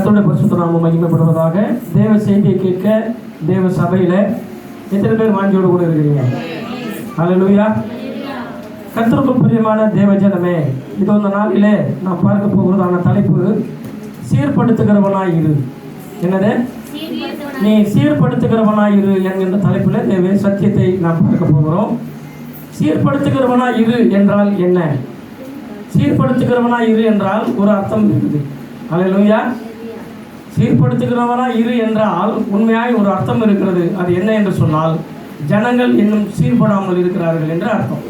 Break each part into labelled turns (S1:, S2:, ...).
S1: கர்த்தருடைய பரிசுத்த நாமம் மகிமைப்படுவதாக. தேவ செய்தியை கேட்க தேவ சபையில் எத்தனை பேர் வாஞ்சியோடு கூட இருக்கிறீங்க? ஹல்லேலூயா. கர்த்தருக்குள் பிரியமான தேவ ஜனமே, இது இந்த நாளிலே நாம் பார்க்க போகிறதான தலைப்பு சீர்படுத்துகிறவனாய் இரு. என்னது? நீ சீர்படுத்துகிறவனாய் இரு என்கின்ற தலைப்பில் தேவ சத்தியத்தை நாம் பார்க்க போகிறோம். சீர்படுத்துகிறவனாய் இரு என்றால் என்ன? சீர்படுத்துகிறவனாய் இரு என்றால் ஒரு அர்த்தம் இருக்குது. ஹல்லேலூயா. சீர்படுத்துகிறவனாய் இரு என்றால் உண்மையாய் ஒரு அர்த்தம் இருக்கிறது. அது என்ன என்று சொன்னால், ஜனங்கள் இன்னும் சீர்படாமல் இருக்கிறார்கள் என்று அர்த்தம்.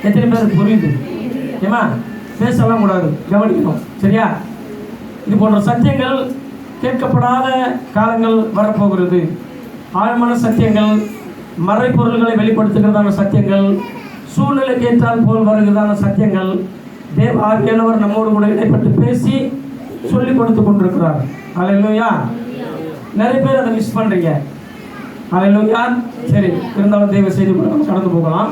S1: எத்தனை பேர் புரியுது? ஏமா பேசலாம் கூடாது, கவனிக்கணும், சரியா? இது போன்ற சத்தியங்கள் கேட்கப்படாத காலங்கள் வரப்போகிறது. ஆழமான சத்தியங்கள், மறைப்பொருள்களை வெளிப்படுத்துகிறதான சத்தியங்கள், சூழ்நிலைக்கு ஏற்றால் போல் வருகிறதான சத்தியங்கள் தேவ ஆவியானவர் நம்மோடு கூட இடைப்பட்டு பேசி சொல்லி கொடுத்து கொண்டிருக்கிறார். ஹல்லேலூயா. நிறைய பேர் அதை மிஸ் பண்ணுறீங்க. ஹல்லேலூயா. சரி, இருந்தாலும் தேவ செய்தி நம்ம கடந்து போகலாம்.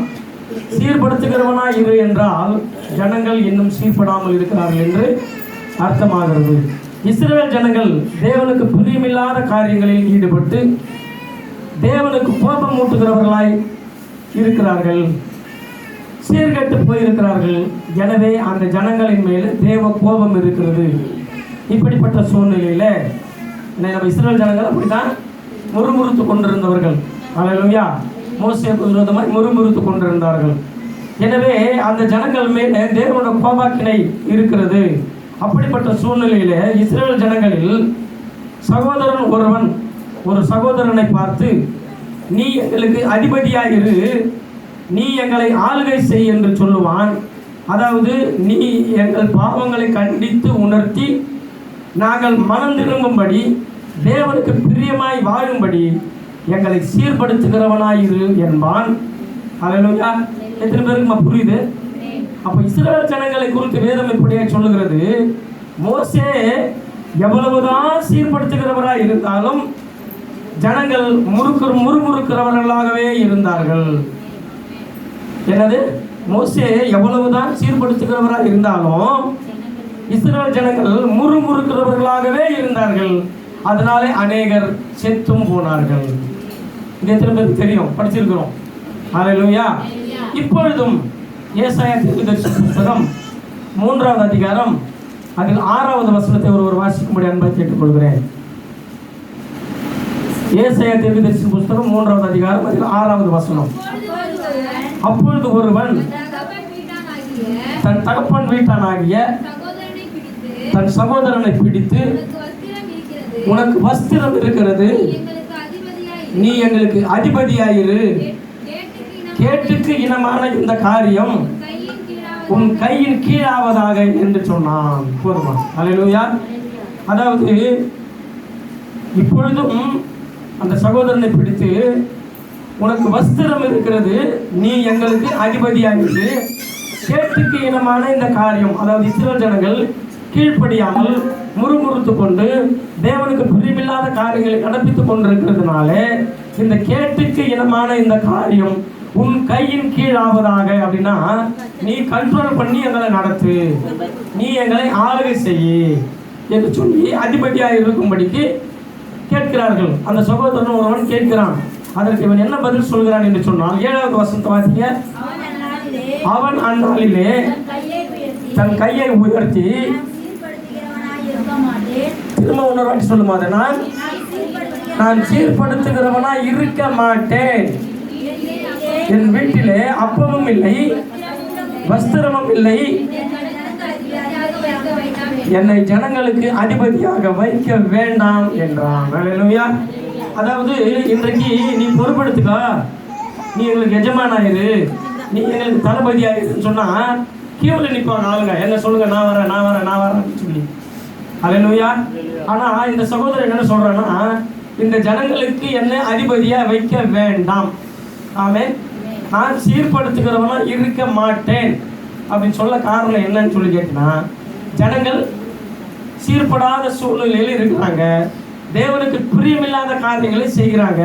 S1: சீர்படுத்துகிறவனாய் இரு என்றால் ஜனங்கள் இன்னும் சீர்படாமல் இருக்கிறார்கள் என்று அர்த்தமாகிறது. இஸ்ரவேல் ஜனங்கள் தேவனுக்கு பிரியமில்லாத காரியங்களில் ஈடுபட்டு தேவனுக்கு கோபம் மூட்டுகிறவர்களாய் இருக்கிறார்கள், சீர்கெட்டு போயிருக்கிறார்கள். எனவே அந்த ஜனங்களின் மேல் தேவ கோபம் இருக்கிறது. இப்படிப்பட்ட சூழ்நிலையில் நம்ம இஸ்ரவேல் ஜனங்கள் அப்படித்தான் முறுமுறுத்து கொண்டிருந்தவர்கள். ஹல்லேலூயா. மோசேக்கு விரோதமாய் முறுமுறுத்து கொண்டிருந்தார்கள். எனவே அந்த ஜனங்கள் மேலே தேவனுடைய கோபாக்கினை இருக்கிறது. அப்படிப்பட்ட சூழ்நிலையில் இஸ்ரவேல் ஜனங்களில் சகோதரன் ஒருவன் ஒரு சகோதரனை பார்த்து, நீ எங்களுக்கு அதிபதியாயிரு, நீ எங்களை ஆளுகை செய் என்று சொல்லுவான். அதாவது, நீ எங்கள் பாவங்களை கண்டித்து உணர்த்தி நாங்கள் மனம் திரும்பும்படி தேவனுக்கு பிரியமாய் வாழும்படி எங்களை சீர்படுத்துகிறவனாயிரு என்பான். ஹல்லேலூயா. எத்தனை பேருக்கு புரியுது? அப்போ இஸ்ரவேல் ஜனங்களை குறித்து வேதம் இப்படியே சொல்லுகிறது, மோசே எவ்வளவுதான் சீர்படுத்துகிறவராய் இருந்தாலும் ஜனங்கள் முறுமுறுக்கிறவர்களாகவே இருந்தார்கள். என்னது? மோசே எவ்வளவுதான் சீர்படுத்துகிறவராக இருந்தாலும் இஸ்ரவேல் ஜனங்கள் முறுமுறுக்கிறவர்களாகவே இருந்தார்கள். அதனாலே அநேகர் செத்தும் போனார்கள். இது எத்தனை பேருக்கு தெரியும்? படிச்சிருக்கிறோம். ஹல்லேலூயா. இப்பொழுதும் ஏசாயா தீர்க்கதரிசி புத்தகம் 3வது அதிகாரம் அதில் 6வது வசனத்தை ஒருவர் வாசிக்கும்படி அன்பை கேட்டுக்கொள்கிறேன். ஏசாயா தீர்க்கதரிசி புத்தகம் 3வது அதிகாரம் அதில் 6வது வசனம். அப்பொழுது ஒருவன் தன் தகப்பன் வீட்டானாகிய தன் சகோதரனை பிடித்து, உனக்கு வஸ்திரம் இருக்கிறது, நீ எங்களுக்கு அதிபதியாயிரு, கேட்டுக்கு இனமான இந்த காரியம் உன் கையின் கீழாவதாக என்று சொன்னான். போதுமா? ஹல்லேலூயா. அதாவது, இப்பொழுதும் அந்த சகோதரனை பிடித்து, உனக்கு வஸ்திரம் இருக்கிறது, நீ எங்களுக்கு அதிபதியாயிரு, கேட்டுக்கு இனமான இந்த காரியம். அதாவது இஸ்ரவேல் ஜனங்கள் கீழ்ப்படியாமல் முறுமுறுத்து கொண்டு தேவனுக்கு பிரியமில்லாத காரியங்களை நடப்பித்துக் கொண்டிருக்கிறதுனால இந்த கேட்டுக்கு இனமான இந்த காரியம் உன் கையின் கீழாவதாக. அப்படின்னா, நீ கண்ட்ரோல் பண்ணி எங்களை நடத்து, நீ எங்களை ஆளுகை செய்ய என்று சொல்லி அதிபதியாக இருக்கும்படிக்கு கேட்கிறார்கள். அந்த சகோதரன் ஒருவன் கேட்கிறான். அதற்கு இவன் என்ன பதில் சொல்கிறான் என்று சொன்னால், 7வது வசனத்தை வாசிக்க. அவன் அந்நாளிலே தன் கையை உயர்த்தி, திரும்ப உணர்வாட்டி சொல்லும் போது, நான் சீர்படுத்துகிறவனாய் இருக்க மாட்டேன், என் வீட்டிலே அப்பமும் இல்லை வஸ்திரமும் இல்லை, என்னை ஜனங்களுக்கு அதிபதியாக வைக்க வேண்டாம் என்றான். ஹல்லேலூயா. அதாவது, இன்றைக்கு நீ பொறுப்படுத்துக்கா, நீ எங்களுக்கு எஜமானாயிரு, நீ எங்களுக்கு தளபதி ஆயிருன்னு சொன்னா கீழே நிற்பாங்க ஆளுங்க. என்ன சொல்லுங்க, நான் வரேன் சொல்லி. ஹல்லேலூயா. ஆனா இந்த சகோதரன் என்ன சொல்றான்னா, இந்த ஜனங்களுக்கு என்ன அதிபதியா வைக்க வேண்டாம், ஆமென், நான் சீர்படுத்துகிறவனா இருக்க மாட்டேன் அப்படின்னு சொல்ல காரணம் என்னன்னு சொல்லி கேட்டா, ஜனங்கள் சீர்படாத சூழ்நிலையில் இருக்கிறாங்க, தேவனுக்கு பிரியமில்லாத காரியங்களை செய்கிறாங்க,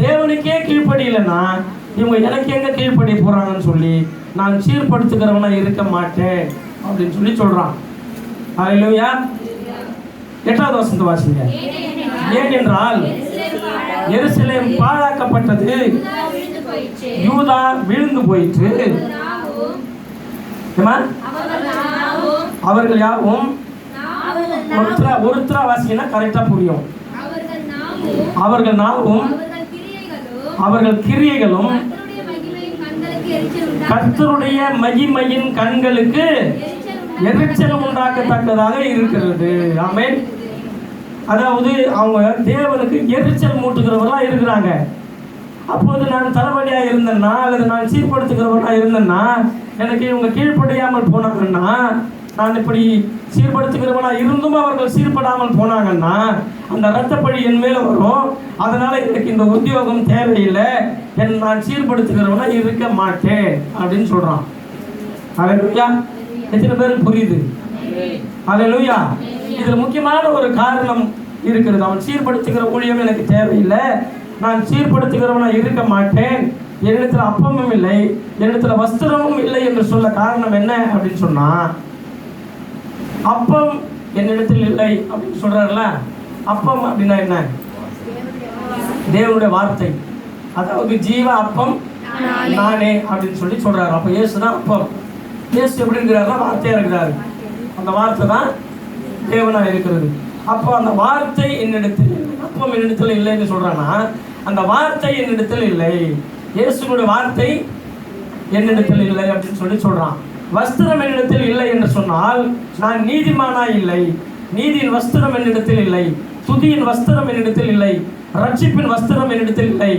S1: தேவனுக்கே கீழ்ப்படியில்லைன்னா இவங்க எனக்கு எங்க கீழ்ப்படி போறாங்கன்னு சொல்லி நான் சீர்படுத்துகிறவனா இருக்க மாட்டேன் அப்படின்னு சொல்லி சொல்றான். ஹல்லேலூயா. 8வது வசனத்தை வாசிங்க. ஏனென்றால் எருசலேம் பாழாக்கப்பட்டது, யூதா விழுந்து போயிற்று, அவர்கள் யாவும் ஒருத்தரா வாசிங்கன்னா கரெக்டா புரியும். அவர்கள் நாவும் அவர்கள் கிரியைகளும் கர்த்தருடைய மகிமையின் கண்களுக்கு எரிச்சல் உண்டாக்கத்தக்கதாக இருக்கிறது. ஆமென். அதாவது அவங்க தேவனுக்கு எரிச்சல் மூட்டுகிறவர்களா இருக்கிறாங்க. அப்போது நான் தளபதியா இருந்தேன்னா அல்லது நான் சீர்படுத்துகிறவனா இருந்தேன்னா, எனக்கு இவங்க கீழ்ப்படியாமல் போனாங்கன்னா, நான் இப்படி சீர்படுத்துகிறவனா இருந்தும் அவர்கள் சீர்படாமல் போனாங்கன்னா அந்த இரத்தப்பழி என் மேல வரும். அதனால எனக்கு இந்த உத்தியோகம் தேவையில்லை, நான் சீர்படுத்துகிறவனா இருக்க மாட்டேன் அப்படின்னு சொல்றான். அல்லேலூயா. எத்தனை பேருக்கு புரியுது? அல்லேலூயா. இதுல முக்கியமான ஒரு காரணம் இருக்கிறது. அவன் சீர்படுத்துகிற ஊழியம் எனக்கு தேவையில்லை, நான் சீர்படுத்துகிறவனா இருக்க மாட்டேன், என்னிடத்துல அப்பமும் இல்லை, என்னிடத்துல வஸ்திரமும் இல்லை என்று சொல்ல காரணம் என்ன அப்படின்னு சொன்னா, அப்பம் என்னிடத்தில் இல்லை அப்படின்னு சொல்றாருல. அப்பம் அப்படின்னா என்ன? தேவனுடைய வார்த்தை. அதாவது ஜீவ அப்பம் நானே அப்படின்னு சொல்லி சொல்றாரு. அப்ப இயேசுதான் அப்பம். இயேசு எப்படி இருக்கிறாருன்னா வார்த்தையா இருக்கிறாரு. அந்த வார்த்தை தான் தேவனா இருக்கிறது. அப்போ அந்த வார்த்தை என்னிடத்தில், அப்பம் என்னிடத்தில் இல்லைன்னு சொல்றான்னா அந்த வார்த்தை என்னிடத்தில் இல்லை, இயேசுனுடைய வார்த்தை என்னிடத்தில் இல்லை அப்படின்னு சொல்லி சொல்றான். வஸ்திரம் என்னிடத்தில் இல்லை என்று சொன்னால் நான் நீதிமானா இல்லை, நீதியின் வஸ்திரம் என்னிடத்தில் இல்லை, துதியின் வஸ்திரம் என்னிடத்தில் இல்லை, ரட்சிப்பின் வஸ்திரம் என்னிடத்தில் இல்லை,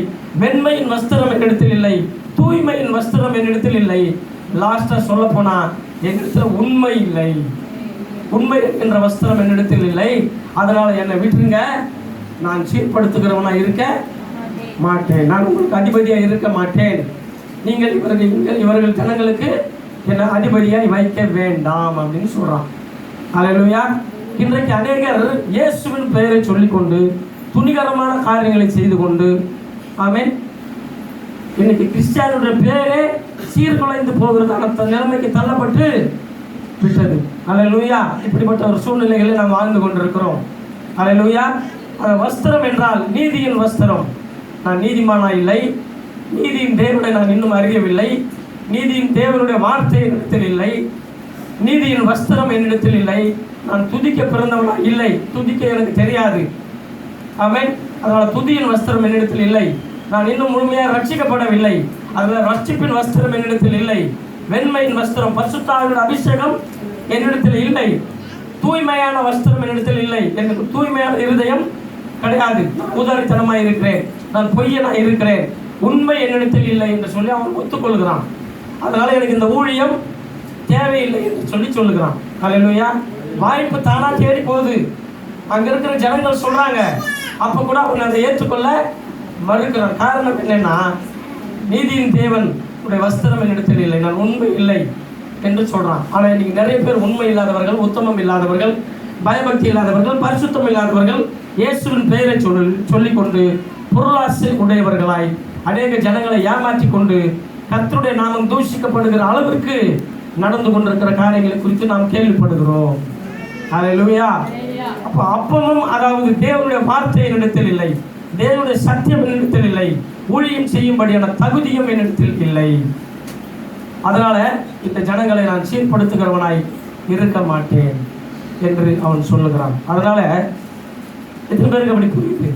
S1: வெண்மையின் வஸ்திரம் என்னிடத்தில் இல்லை, தூய்மையின் வஸ்திரம் என்னிடத்தில் இல்லை. லாஸ்டா சொல்ல போனா என்னிடத்துல உண்மை இல்லை, உண்மை என்ற வஸ்திரம் என்னிடத்தில் இல்லை. அதனால என்னை விட்டுருங்க, நான் சீர்படுத்துகிறவனா இருக்க மாட்டேன், நான் உங்களுக்கு அதிபதியா இருக்க மாட்டேன், நீங்கள் இவர்கள் ஜனங்களுக்கு என்ன அதிபதியாய் வைக்க வேண்டாம் அப்படின்னு சொல்றான். அல்லேலூயா. இன்றைக்கு அநேகர் இயேசுவின் பெயரை சொல்லிக்கொண்டு துணிகரமான காரியங்களை செய்து கொண்டு, ஆமென், இன்னைக்கு கிறிஸ்டியானுடைய பேரே சீர்குலைந்து போகிறதான நிலைமைக்கு தள்ளப்பட்டு விட்டது. அல்லேலூயா. இப்படிப்பட்ட ஒரு சூழ்நிலைகளில் நாம் வாழ்ந்து கொண்டிருக்கிறோம். அல்லேலூயா. வஸ்திரம் என்றால் நீதியின் வஸ்திரம். நான் நீதிமானா இல்லை, நீதியின் தேவனை நான் இன்னும் அறியவில்லை, நீதியின் தேவனுடைய வார்த்தை என்னிடத்தில் இல்லை, நீதியின் வஸ்திரம் என்னிடத்தில் இல்லை, நான் துதிக்க பிறந்தவனா இல்லை, துதிக்க எனக்கு தெரியாது. ஆமென். அதனால துதியின் வஸ்திரம் என்னிடத்தில் இல்லை, நான் இன்னும் முழுமையாக ரட்சிக்கப்படவில்லை, அதனால ரட்சிப்பின் வஸ்திரம் என்னிடத்தில் இல்லை, வெண்மையின் வஸ்திரம் பரிசுத்த ஆவியின் அபிஷேகம் என்னிடத்தில் இல்லை, தூய்மையான வஸ்திரம் என்னிடத்தில் இல்லை, எனக்கு தூய்மையான இருதயம் கிடையாது, நான் உதாரித்தனமாக இருக்கிறேன், நான் பொய்யனாக இருக்கிறேன், உண்மை என்னிடத்தில் இல்லை என்று சொல்லி அவன் ஒத்துக்கொள்கிறான். அதனால எனக்கு இந்த ஊழியம் தேவையில்லை என்று சொல்லி சொல்லுகிறான். அல்லேலூயா. வாய்ப்பு தானா தேடி போகுது. அங்க இருக்கிற ஜனங்கள் சொல்றாங்க, அப்ப கூட அவன் அதை ஏற்றுக்கொள்ள மறுக்கிறான். காரணம் என்னன்னா, நீதியின் தேவன் உடைய வஸ்திரம் என்னிடத்தில் இல்லை, நான் உண்மை இல்லை என்று சொல்றான். ஆனா இன்னைக்கு நிறைய பேர் உண்மை இல்லாதவர்கள், உத்தமம் இல்லாதவர்கள், பயபக்தி இல்லாதவர்கள், பரிசுத்தம் இல்லாதவர்கள், இயேசுவின் பெயரை சொல்லிக்கொண்டு பொருளாசை உடையவர்களாய் அநேக ஜனங்களை ஏமாற்றி கொண்டு கர்த்தருடைய நாமம் தூஷிக்கப்படுகிற அளவிற்கு நடந்து கொண்டிருக்கிற காரியங்களை குறித்து நாம் கேள்விப்படுகிறோம். அல்லேலூயா. அப்ப அப்பமும், அதாவது தேவனுடைய வார்த்தை என்னிடத்தில் இல்லை, தேவனுடைய சத்தியம் என்னிடத்தில் இல்லை, ஊழியம் செய்யும்படியான தகுதியும் என்னிடத்தில் இல்லை. அதனால இந்த ஜனங்களை நான் சீர்படுத்துகிறவனாய் இருக்க மாட்டேன் என்று அவன் சொல்லுகிறான். அதனால எத்தனை பேருக்கு அப்படி புரியுது?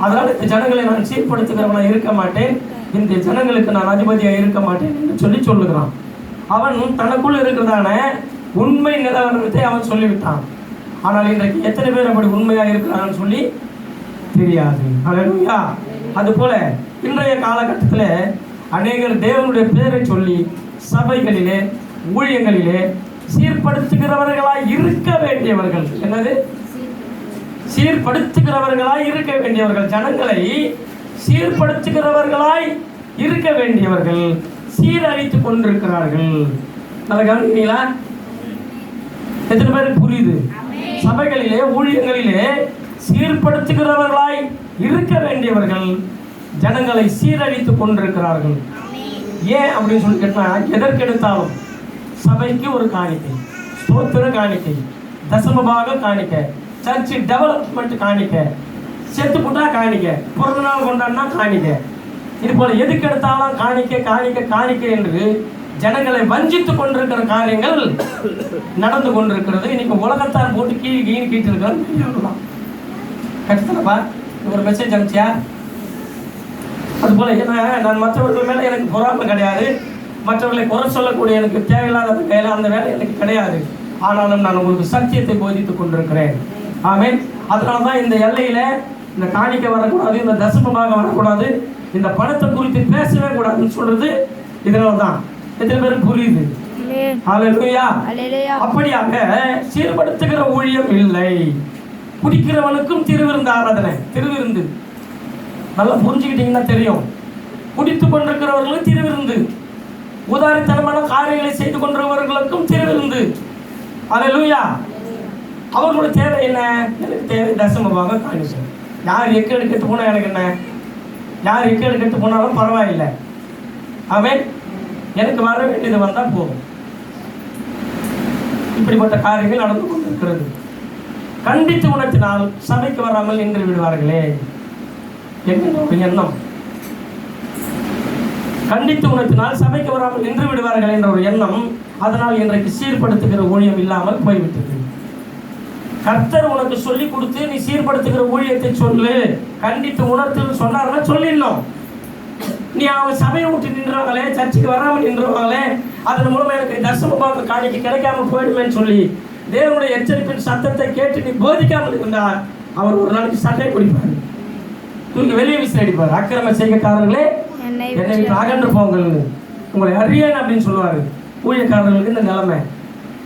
S1: அதனால இந்த ஜனங்களை நான் சீர்படுத்துகிறவனாய் இருக்க மாட்டேன், இந்த ஜனங்களுக்கு நான் அதிபதியாக இருக்க மாட்டேன் என்று சொல்லி சொல்லுகிறான். அவன் தனக்குள் இருக்கிறதான உண்மை நிலவரத்தை அவன் சொல்லிவிட்டான். ஆனால் இன்றைக்கு எத்தனை பேர் அப்படி உண்மையாக இருக்கிறாங்கன்னு சொல்லி தெரியாது. அல்லேலூயா. அதுபோல இன்றைய காலகட்டத்தில் அநேகர் தேவனுடைய பேரை சொல்லி சபைகளிலே ஊழியங்களிலே சீர்படுத்துகிறவர்களாய் இருக்க வேண்டியவர்கள். என்னது? சீர்படுத்துகிறவர்களாய் இருக்க வேண்டியவர்கள், ஜனங்களை சீர்படுத்துகிறவர்களாய் இருக்க வேண்டியவர்கள் சீரழித்துக் கொண்டிருக்கிறார்கள். அதை கவனிக்கிறீங்களா? எத்தனை பேருக்கு புரியுது? சபைகளிலே ஊழியங்களிலே சீர்படுத்துகிறவர்களாய் இருக்க வேண்டியவர்கள் ஜனங்களை சீரழித்துக் கொண்டிருக்கிறார்கள். ஏன் அப்படின்னு சொல்லி கேட்டா, எதற்கெடுத்தாலும் சபைக்கு ஒரு காணிக்கை, ஸ்தோத்திர காணிக்கை, தசமபாக காணிக்கை, சர்ச்சு டெவலப்மெண்ட் காணிக்க, செத்து போட்டா காணிக்க, பிறந்த நாள் கொண்டாடினா காணிக்க, இது போல எதுக்கு எடுத்தாலும் காணிக்க காணிக்க காணிக்க என்று ஜனங்களை வஞ்சித்து கொண்டிருக்கிற காரியங்கள் நடந்து கொண்டிருக்கிறது. இன்னைக்கு உலகத்தார் போட்டு கீழ் கீட்டு இருக்கிறான். கற்றுத்தனப்பா ஒரு மெசேஜ் அனுப்பிச்சியா? அதுபோல் ஏன்னா நான் மற்றவர்கள் மேலே எனக்கு பொறாமை கிடையாது, மற்றவர்களை குறை சொல்லக்கூடிய எனக்கு தேவையில்லாத வேலை, அந்த வேலை எனக்கு கிடையாது. ஆனாலும் நான் உங்களுக்கு சத்தியத்தை போதித்துக் கொண்டிருக்கிறேன். ஆமென். அதனால தான் இந்த எல்லையில் இந்த காணிக்க வரக்கூடாது, இந்த தசமமாக வரக்கூடாது, இந்த பணத்தை குறித்து பேசவே கூடாதுன்னு சொல்றது இதனால தான். எத்தனை பேருக்கு புரியுது? ஹல்லேலூயா. அப்படியாக சீர்படுத்துகிற ஊழியம் இல்லை. குடிக்கிறவனுக்கும் திருவிருந்து ஆராதனை. திருவிருந்து நல்லா புரிஞ்சுக்கிட்டீங்கன்னா தெரியும். குடித்து கொண்டிருக்கிறவர்களும் திருவிருந்து, உதாரித்தனமான காரியங்களை செய்து கொண்டிருக்கிறவர்களுக்கும் திருவிருந்து. ஹல்லேலூயா. அவர்களோட தேவை என்ன? எனக்கு தேவை தசமமாக காணிக்க. யார் எக்கேடு கெட்டு போனால் எனக்கு என்ன? யார் எக்கேடு கெட்டு போனாலும் பரவாயில்லை. ஆமென். எனக்கு வர வேண்டியது வந்தால் போதும். இப்படிப்பட்ட காரியங்கள் நடந்து கொண்டிருக்கிறது. கண்டித்து உணர்த்தினால் சபைக்கு வராமல் நின்று விடுவார்களே என்கின்ற எண்ணம். கண்டித்து உணர்த்தினால் சபைக்கு வராமல் நின்று விடுவார்கள் என்ற ஒரு எண்ணம். அதனால் இன்றைக்கு சீர்படுத்துகிற ஊழியம் இல்லாமல் போய்விட்டது. கர்த்தர் உனக்கு சொல்லி கொடுத்து நீ சீர்படுத்துகிற ஊழியத்தை சொல்லு, கண்டித்து உணர்த்துன்னு சொன்னார்னா சொல்லிடணும். நீ அவங்க சபையை விட்டு நின்றாங்களே, சர்ச்சுக்கு வராமல் நின்றுவாங்களே, அதன் மூலமாக எனக்கு தசமமாக காணிக்க கிடைக்காம போயிடுமேன்னு சொல்லி தேவனுடைய எச்சரிப்பின் சத்தத்தை கேட்டு நீ போதிக்காமல் இருந்தால் அவர் ஒரு நாளைக்கு சட்டை குடிப்பார், தூக்கி வெளியே விசில் அடிப்பார். அக்கிரம செய்கைக்காரர்களே என்னை விட்டு அகன்று போங்கள், உங்களை அறியேன் அப்படின்னு சொல்லுவார். ஊழியக்காரர்களுக்கு இந்த நிலைமை.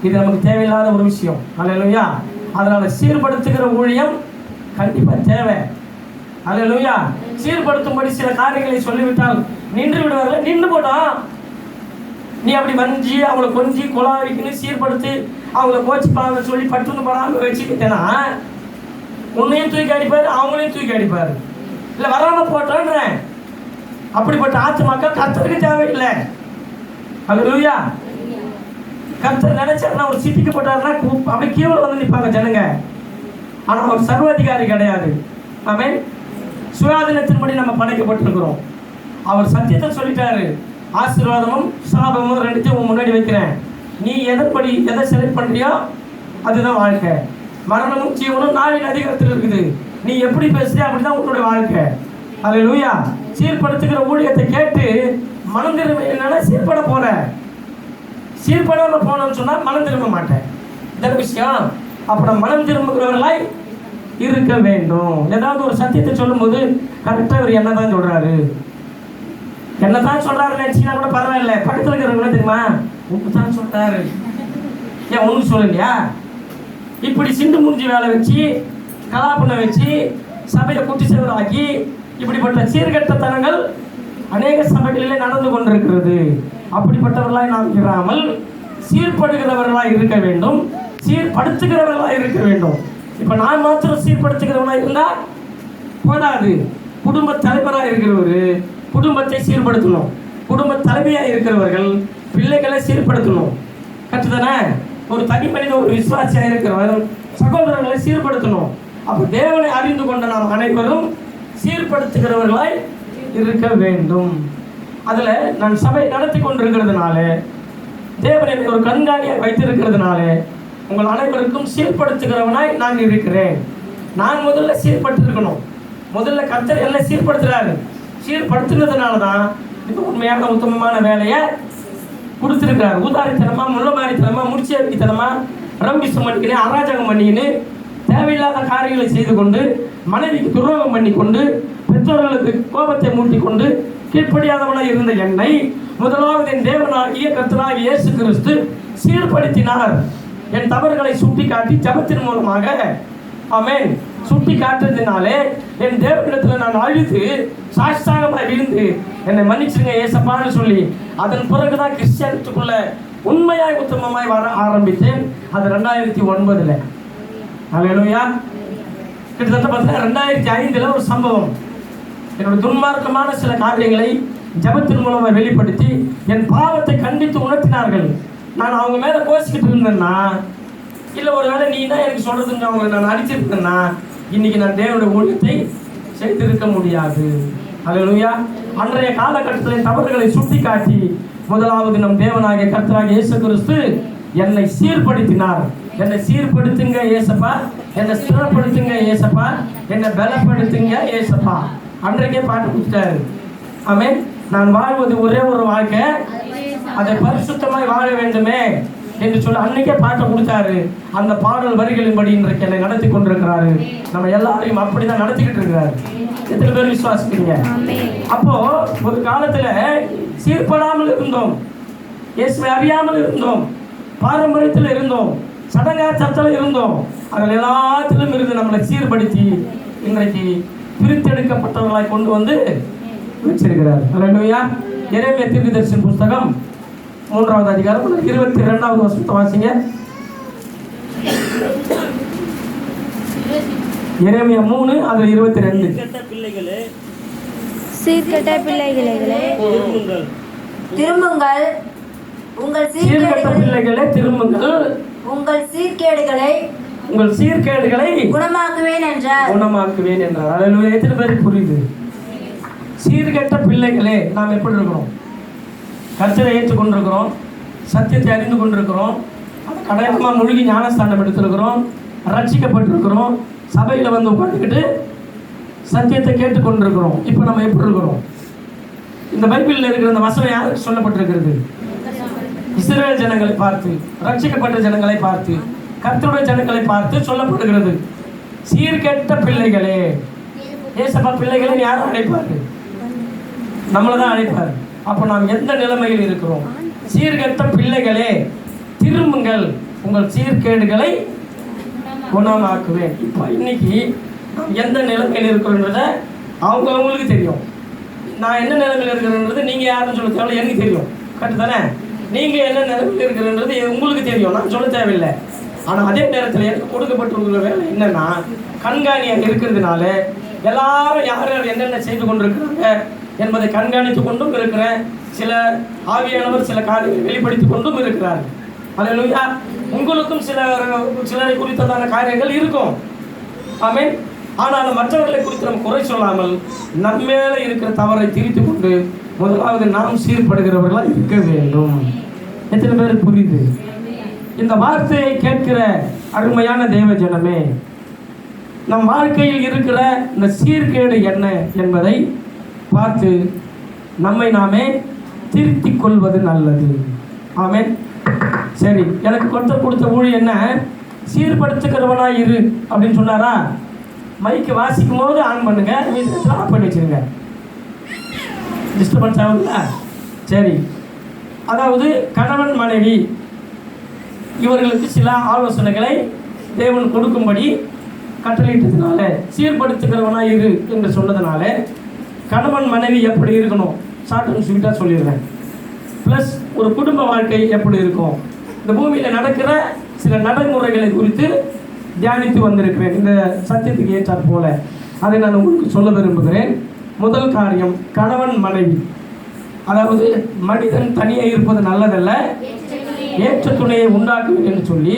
S1: இது நமக்கு தேவையில்லாத ஒரு விஷயம். அல்லேலூயா. அதனால சீர்படுத்துகிற ஊழியம் கண்டிப்பா தேவை. அல்லேலூயா. சீர்படுத்தும்படி சில காரியங்களை சொல்லிவிட்டால் நின்று விடுவார்கள். நின்று போட்டோம். நீ அப்படி வஞ்சி அவங்கள கொஞ்சி கொலாவிக்குன்னு சீர்படுத்தி அவங்கள கோச்சிப்பாங்க சொல்லி பட்டுன்னு படாமல் வச்சுக்கிட்டேன்னா உன்னையும் தூக்கி அடிப்பாரு, அவங்களையும் தூக்கி அடிப்பாரு. இல்லை வராம போட்டோன்றேன். அப்படிப்பட்ட ஆத்துமாக்கள் கர்த்தருக்கு தேவையில்லை. அல்லேலூயா. கர்த்தர் நினைச்சாருன்னா ஒரு சிட்டிக்கு போட்டாருன்னா அப்படி கீழே வந்து நிற்பாங்க ஜனங்க. ஆனால் அவர் சர்வாதிகாரி கிடையாது. ஆமென். சுயாதீனத்தின்படி நம்ம படைக்கப்பட்டிருக்கிறோம். அவர் சத்தியத்தை சொல்லிட்டாரு. ஆசீர்வாதமும் சாபமும் ரெண்டுத்தையும் முன்னாடி வைக்கிறேன். நீ எதன்படி எதை செலக்ட் பண்றியோ அதுதான் வாழ்க்கை. மரணமும் ஜீவனும் நாவின் அதிகாரத்தில் இருக்குது. நீ எப்படி பேசுறியோ அப்படிதான் உன்னுடைய வாழ்க்கை. அல்லேலூயா. சீர்படுத்துகிற ஊழியத்தை கேட்டு மனம் திரும்ப என்னன்னா சீர்பட போற, சீர்படாமல் போனோம்னு சொன்னால் மனம் திரும்ப மாட்டேன். இந்த விஷயம் அப்புறம் மனம் திரும்புகிறவர்களாய் இருக்க வேண்டும். ஏதாவது ஒரு சத்தியத்தை சொல்லும்போது கரெக்டாக இவர் என்ன தான் சொல்றாரு, என்ன தான் சொல்றாரு நினைச்சீங்கன்னா கூட பரவாயில்ல. பக்கத்தில் இருக்கிறவங்க தெரியுமா உப்பு தான் சொல்றாரு, ஏன் ஒன்றும் சொல்லலையா? இப்படி சிண்டு மூஞ்சி வேலை வச்சு கலாபண்ண வச்சு சபையை குட்டி சேவராக்கி இப்படிப்பட்ட சீர்கட்டத்தனங்கள் அநேக சபைகளிலே நடந்து கொண்டிருக்கிறது. அப்படிப்பட்டவர்களாய் நாம் இராமல் சீர்படுகிறவர்களாக இருக்க வேண்டும், சீர்படுத்துகிறவர்களாக இருக்க வேண்டும். இப்போ நான் மாத்திரம் சீர்படுத்துகிறவனாக இருந்தால் போதாது. குடும்ப தலைவராக இருக்கிறவர் குடும்பத்தை சீர்படுத்தணும், குடும்ப தலைமையாக இருக்கிறவர்கள் பிள்ளைகளை சீர்படுத்தணும். கற்றுதானே? ஒரு தனி மனித ஒரு விசுவாசியாக இருக்கிறவர் சகோதரர்களை சீர்படுத்தணும். அப்போ தேவனை அறிந்து கொண்ட நாம் அனைவரும் சீர்படுத்துகிறவர்களாய் இருக்க வேண்டும். அதில் நான் சபை நடத்தி கொண்டிருக்கிறதுனால, தேவனை ஒரு கண்காணியாக வைத்திருக்கிறதுனால உங்கள் அனைவருக்கும் சீர்படுத்துகிறவனாய் நான் இருக்கிறேன். நான் முதல்ல சீர்படுத்திருக்கணும். முதல்ல கர்த்தர் எல்லாம் சீர்படுத்துகிறாரு. சீர்படுத்துனதுனால தான் இது உண்மையான உத்தமமான வேலையை கொடுத்துருக்கிறார். ஊதாரித்தனமா முள்ளமாரித்தனமா முடிச்சேரித்தனமா ரம்பிசம் பண்ணிக்கினு அராஜகம் பண்ணிக்கின்னு தேவையில்லாத காரியங்களை செய்து கொண்டு மனைவிக்கு துரோகம் பண்ணி கொண்டு பெற்றோர்களுக்கு கோபத்தை மூட்டி கொண்டு கீழ்ப்படியாதவனாக இருந்த என்னை முதலாவது என் தேவனாகிய கர்த்தராகிய இயேசு கிறிஸ்து சீர்படுத்தினார். என் தவறுகளை சுட்டி காட்டி ஜபத்தின் மூலமாக ஆமென் சுட்டி காட்டுறதுனாலே என் தேவனிடத்தில் நான் அழுது சாஷ்டாகமாக விழுந்து என்னை மன்னிச்சுங்க ஏசப்பான்னு சொல்லி அதன் பிறகுதான் கிறிஸ்டியானிட்டுக்குள்ள உண்மையாய் உத்தமமாய் வர ஆரம்பித்தேன். அது 2009. அல்லேலூயா. கிட்டத்தட்ட பார்த்தீங்கன்னா 2005 ஒரு சம்பவம். என்னோட துன்மார்க்கமான சில காரியங்களை ஜபத்தின் மூலமாக வெளிப்படுத்தி என் பாவத்தை கண்டித்து உணர்த்தினார்கள். நான் அவங்க மேலே கோச்சிக்கிட்டு இருந்தேன்னா இல்லை ஒருவேளை நீ தான் எனக்கு சொல்றதுன்னு அவங்களை நான் அடிச்சிருக்கேன்னா இன்னைக்கு நான் தேவனுடைய ஊழியத்தை செய்திருக்க முடியாது. அல்லேலூயா. அன்றைய காலகட்டத்தில் தவறுகளை சுட்டி காட்டி முதலாவது நம் தேவனாகிய கர்த்தராகிய இயேசு கிறிஸ்து என்னை சீர்படுத்தினார். என்னை சீர்படுத்துங்க ஏசப்பா, என்னை ஸ்திரப்படுத்துங்க ஏசப்பா, என்னை பலப்படுத்துங்க ஏசப்பா. அன்றைக்கே பாட்டு கொடுத்தாரு. ஆமென். நான் வாழ்வது ஒரே ஒரு வாழ்க்கை, அதை பரிசுத்தமாய் வாழ வேண்டுமே என்று சொல்லி அன்னைக்கே பாட்டை கொடுத்தாரு. அந்த பாடல் வரிகளின்படி இன்றைக்கு என்னை நடத்தி கொண்டிருக்கிறாரு. நம்ம எல்லாரையும் அப்படிதான் நடத்திக்கிட்டு இருக்கிறாரு. எத்தனை பேர் விசுவாசிக்கிறீங்க? அப்போ ஒரு காலத்துல சீர்படாமல் இருந்தோம், இயேசுவை அறியாமல் இருந்தோம், பாரம்பரியத்தில் இருந்தோம், சடங்காச்சத்தில் இருந்தோம். அதில் எல்லாத்திலும் இருந்து நம்மளை சீர்படுத்தி இன்றைக்கு பிரித்தெடுக்கப்பட்டவர்களாய் கொண்டு வந்து வச்சிருக்கிறார். அல்லேலூயா. எரேமியா தீர்க்கதரிசன புஸ்தகம் 3வது அதிகாரம் 22வது வசனத்தை வாசிங்க. எரேமியா 3 அதுல 22.
S2: சீர்கெட்ட பிள்ளைகளே
S3: திரும்புங்கள், உங்கள்
S1: சீர்கெட்ட பிள்ளைகளே திரும்புங்கள், உங்கள் சீர்கேடுகளை
S3: குணமாக்குவேன் என்றார்.
S1: குணமாக்குவேன் என்றார். அல்லேலூயா. எத்தனை பேருக்கு புரியுது? சீர்கெட்ட பிள்ளைகளே நாம் எப்படி இருக்கிறோம்? கர்த்தரை ஏற்றுக்கொண்டிருக்கிறோம், சத்தியத்தை அறிந்து கொண்டிருக்கிறோம், கடையமாக மூழ்கி ஞானஸ்தானம் எடுத்திருக்கிறோம், ரட்சிக்கப்பட்டிருக்கிறோம், சபையில் வந்து உட்காந்துக்கிட்டு சத்தியத்தை கேட்டுக்கொண்டிருக்கிறோம். இப்போ நம்ம எப்படி இருக்கிறோம்? இந்த பைபிளில் இருக்கிற அந்த வசனம் யாருக்கு சொல்லப்பட்டிருக்கிறது? இஸ்ரவேல் ஜனங்களை பார்த்து, ரட்சிக்கப்பட்ட ஜனங்களை பார்த்து, கர்த்தருடைய ஜனங்களை பார்த்து சொல்லப்படுகிறது. சீர்கெட்ட பிள்ளைகளே. ஏசப்பா பிள்ளைகளை யாரும் அழைப்பாரு? நம்மளை தான் அழைப்பார். அப்போ நாம் எந்த நிலைமையில் இருக்கிறோம்? சீர்கெட்ட பிள்ளைகளே திரும்புங்கள், உங்கள் சீர்கேடுகளை குணமாக்குவேன். இப்போ இன்னைக்கு நாம் எந்த நிலைமையில் இருக்கிறோன்றத அவங்களுக்கு தெரியும். நான் என்ன நிலைமையில் இருக்கிறேன்றது நீங்கள் யாருன்னு சொல்ல தேவை, எனக்கு தெரியும். கரெக்டு தானே? நீங்கள் என்ன நிலைமையில் இருக்கிறன்றது உங்களுக்கு தெரியும், நான் சொல்ல தேவையில்லை. ஆனால் அதே நேரத்தில் எனக்கு கொடுக்கப்பட்டிருக்கிற வேலை என்னன்னா, கண்காணியாக இருக்கிறதுனால எல்லாரும் யார் யார் என்னென்ன செய்து கொண்டிருக்கிறாங்க என்பதை கண்காணித்து கொண்டும் இருக்கிற சில ஆவியானவர் சில காரியங்களை வெளிப்படுத்தி கொண்டும் இருக்கிறார். அல்லேலூயா. உங்களுக்கும் சிலரை குறித்ததான காரியங்கள் இருக்கும். ஆமென். ஆனால் மற்றவர்களை குறித்து நம்ம குறை சொல்லாமல் நம்மேல இருக்கிற தவறை திரித்து கொண்டு முதலாவது நாம் சீர்படுகிறவர்களாக இருக்க வேண்டும். எத்தனை பேருக்கு புரியுது? இந்த வார்த்தையை கேட்கிற அருமையான தேவ ஜனமே, நம் வாழ்க்கையில் இருக்கிற இந்த சீர்கேடு என்ன என்பதை பார்த்து நம்மை நாமே திருத்திக் கொள்வது நல்லது. ஆமென். சரி, எனக்கு கொடுத்த ஊழி என்ன? சீர்படுத்துகிறவனாக இரு அப்படின்னு சொன்னாரா? மைக்கு வாசிக்கும் போது ஆன் பண்ணுங்க, ஆஃப் பண்ணி வச்சுருங்க. டிஸ்டர்பன்ஸ் ஆகுதுல்ல? சரி. அதாவது கணவன் மனைவி இவர்களுக்கு சில ஆலோசனைகளை தேவன் கொடுக்கும்படி கட்டளையிட்டதுனால, சீர்படுத்துகிறவனாக இரு என்று சொன்னதுனால கணவன் மனைவி எப்படி இருக்கணும் ஷார்ட் அண்ட் ஸ்வீட்டாக சொல்லிடுறேன். ப்ளஸ் ஒரு குடும்ப வாழ்க்கை எப்படி இருக்கும், இந்த பூமியில் நடக்கிற சில நடைமுறைகளை குறித்து தியானித்து வந்திருக்கிறேன். இந்த சத்தியத்துக்கு ஏற்றாற் போல அதை நான் உங்களுக்கு சொல்ல விரும்புகிறேன். முதல் காரியம், கணவன் மனைவி. அதாவது மனிதன் தனியாக இருப்பது நல்லதல்ல, ஏற்ற துணையை உண்டாக்குவேன் என்று சொல்லி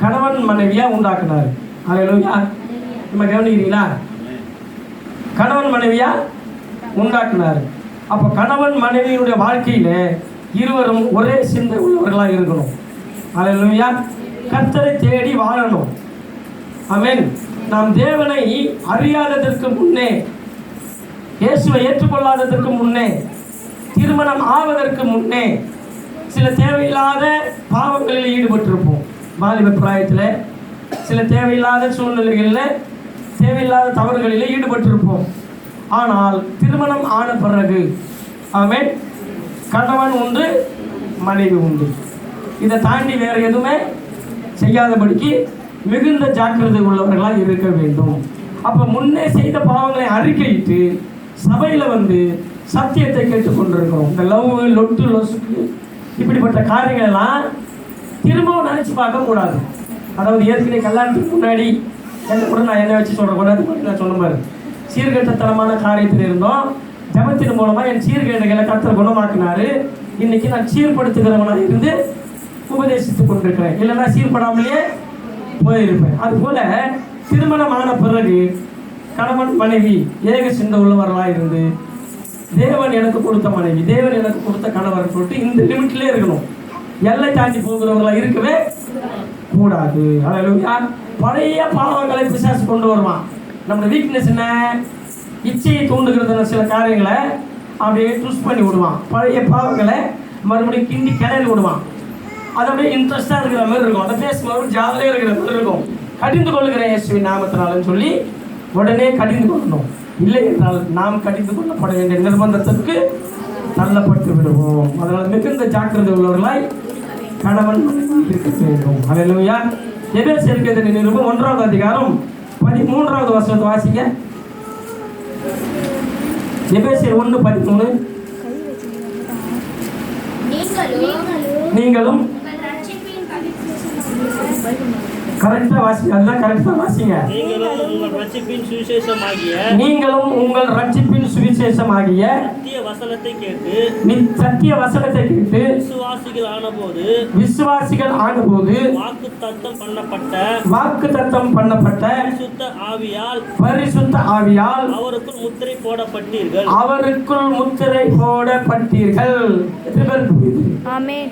S1: கணவன் மனைவியாக உண்டாக்குனார். அல்லேலூயா. நம்ம கவனிக்கிறீங்களா? கணவன் மனைவியாக உண்டாக்குனார். அப்போ கணவன் மனைவியினுடைய வாழ்க்கையில் இருவரும் ஒரே சிந்தை உள்ளவர்களாக இருக்கணும். அல்லேலூயா. கர்த்தரை தேடி வாழணும். ஆமென். நாம் தேவனை அறியாததற்கு முன்னே, இயேசுவை ஏற்றுக்கொள்ளாததற்கு முன்னே, திருமணம் ஆவதற்கு முன்னே சில தேவையில்லாத பாவங்களில் ஈடுபட்டிருப்போம். வாலிப பிராயத்தில் சில தேவையில்லாத சூழ்நிலைகளில் தேவையில்லாத தவறுகளில் ஈடுபட்டிருப்போம். ஆனால் திருமணம் ஆன பிறகு ஆமென், கணவன் உண்டு, மனைவி உண்டு. இதை தாண்டி வேறு எதுவுமே செய்யாதபடிக்கு மிகுந்த ஜாக்கிரதை உள்ளவர்களாக இருக்க வேண்டும். அப்போ முன்னே செய்த பாவங்களை அறிக்கையிட்டு சபையில் வந்து சத்தியத்தை கேட்டுக்கொண்டிருக்கிறோம். இந்த லவ், லொட்டு, லொசுக்கு இப்படிப்பட்ட காரியங்களெல்லாம் திரும்பவும் நினச்சி பார்க்கக்கூடாது. அதாவது ஏற்கனவே கல்யாணத்துக்கு முன்னாடி என்ன கூட நான் என்ன வச்சு சொல்கிறேன், கொண்டாந்து நான் சொன்ன மாதிரி சீர்கேட்டத்தனமான காரியத்தில் இருந்தோம். ஜபத்தின் மூலமாக என் சீர்கேடுகளை கர்த்தர் குணமாக்கினார். இன்னைக்கு நான் சீர்படுத்துகிறவனாக இருந்து உபதேசித்து கொண்டிருக்கிறேன். இல்லைன்னா சீர்படாமலேயே போயிருப்பேன். அதுபோல திருமணமான பிறகு கணவன் மனைவி ஏக சிந்தை உள்ளவர்களாக இருந்து தேவன் எனக்கு கொடுத்த மனைவி, தேவன் எனக்கு கொடுத்த கணவன் சொல்லிட்டு இந்த லிமிட்லேயே இருக்கணும். எல்லை தாண்டி போகிறவர்களாக இருக்கவே கூடாது. அல்லேலூயா. பழைய பாவங்களை பிசாசு கொண்டு வருவான். நம்ம வீக்னஸ் என்ன? இச்சையை தூண்டுகிறதுன சில காரியங்களை அப்படியே ட்விஸ்ட் பண்ணி விடுவான். பழைய பாவங்களை மறுபடியும் கிண்டி கிளறி விடுவான். அது அப்படியே இன்ட்ரெஸ்டாக இருக்கிற மாதிரி இருக்கும். அதை பேசும்போது ஜாலியாக இருக்கிற மாதிரி இருக்கும். கடிந்து கொள்ளுகிறேன் இயேசுவின் நாமத்தினாலன்னு சொல்லி உடனே கடிந்து கொள்ளணும். இல்லை என்றால் நாம் கடிந்து கொள்ளப்பட வேண்டிய நிர்பந்தத்திற்கு தள்ளப்பட்டு விடுவோம். அதனால் மிகுந்த ஜாக்கிரதை உள்ளவர்களாய் கணவன் இருக்க வேண்டும். அல்லேலூயா. எபேசியருக்கு நிருபம் 1ஆம் அதிகாரம் 13வது வசனத்தை வாசிங்க. எபேசியர் 1:13. நீங்களும் கரெக்டா வாசிங்க. அதுதான் கரெக்டா வாசிங்க. நீங்களும் உங்கள் ரட்சிப்பின் சுவிசேஷமாகிய சத்திய வசனத்தை கேட்டு விசுவாசிகள் ஆனபோது வாக்குத்தத்தம் பண்ணப்பட்ட பரிசுத்த ஆவியால் அவருக்குள் முத்திரை போடப்பட்டீர்கள்.
S2: ஆமென்.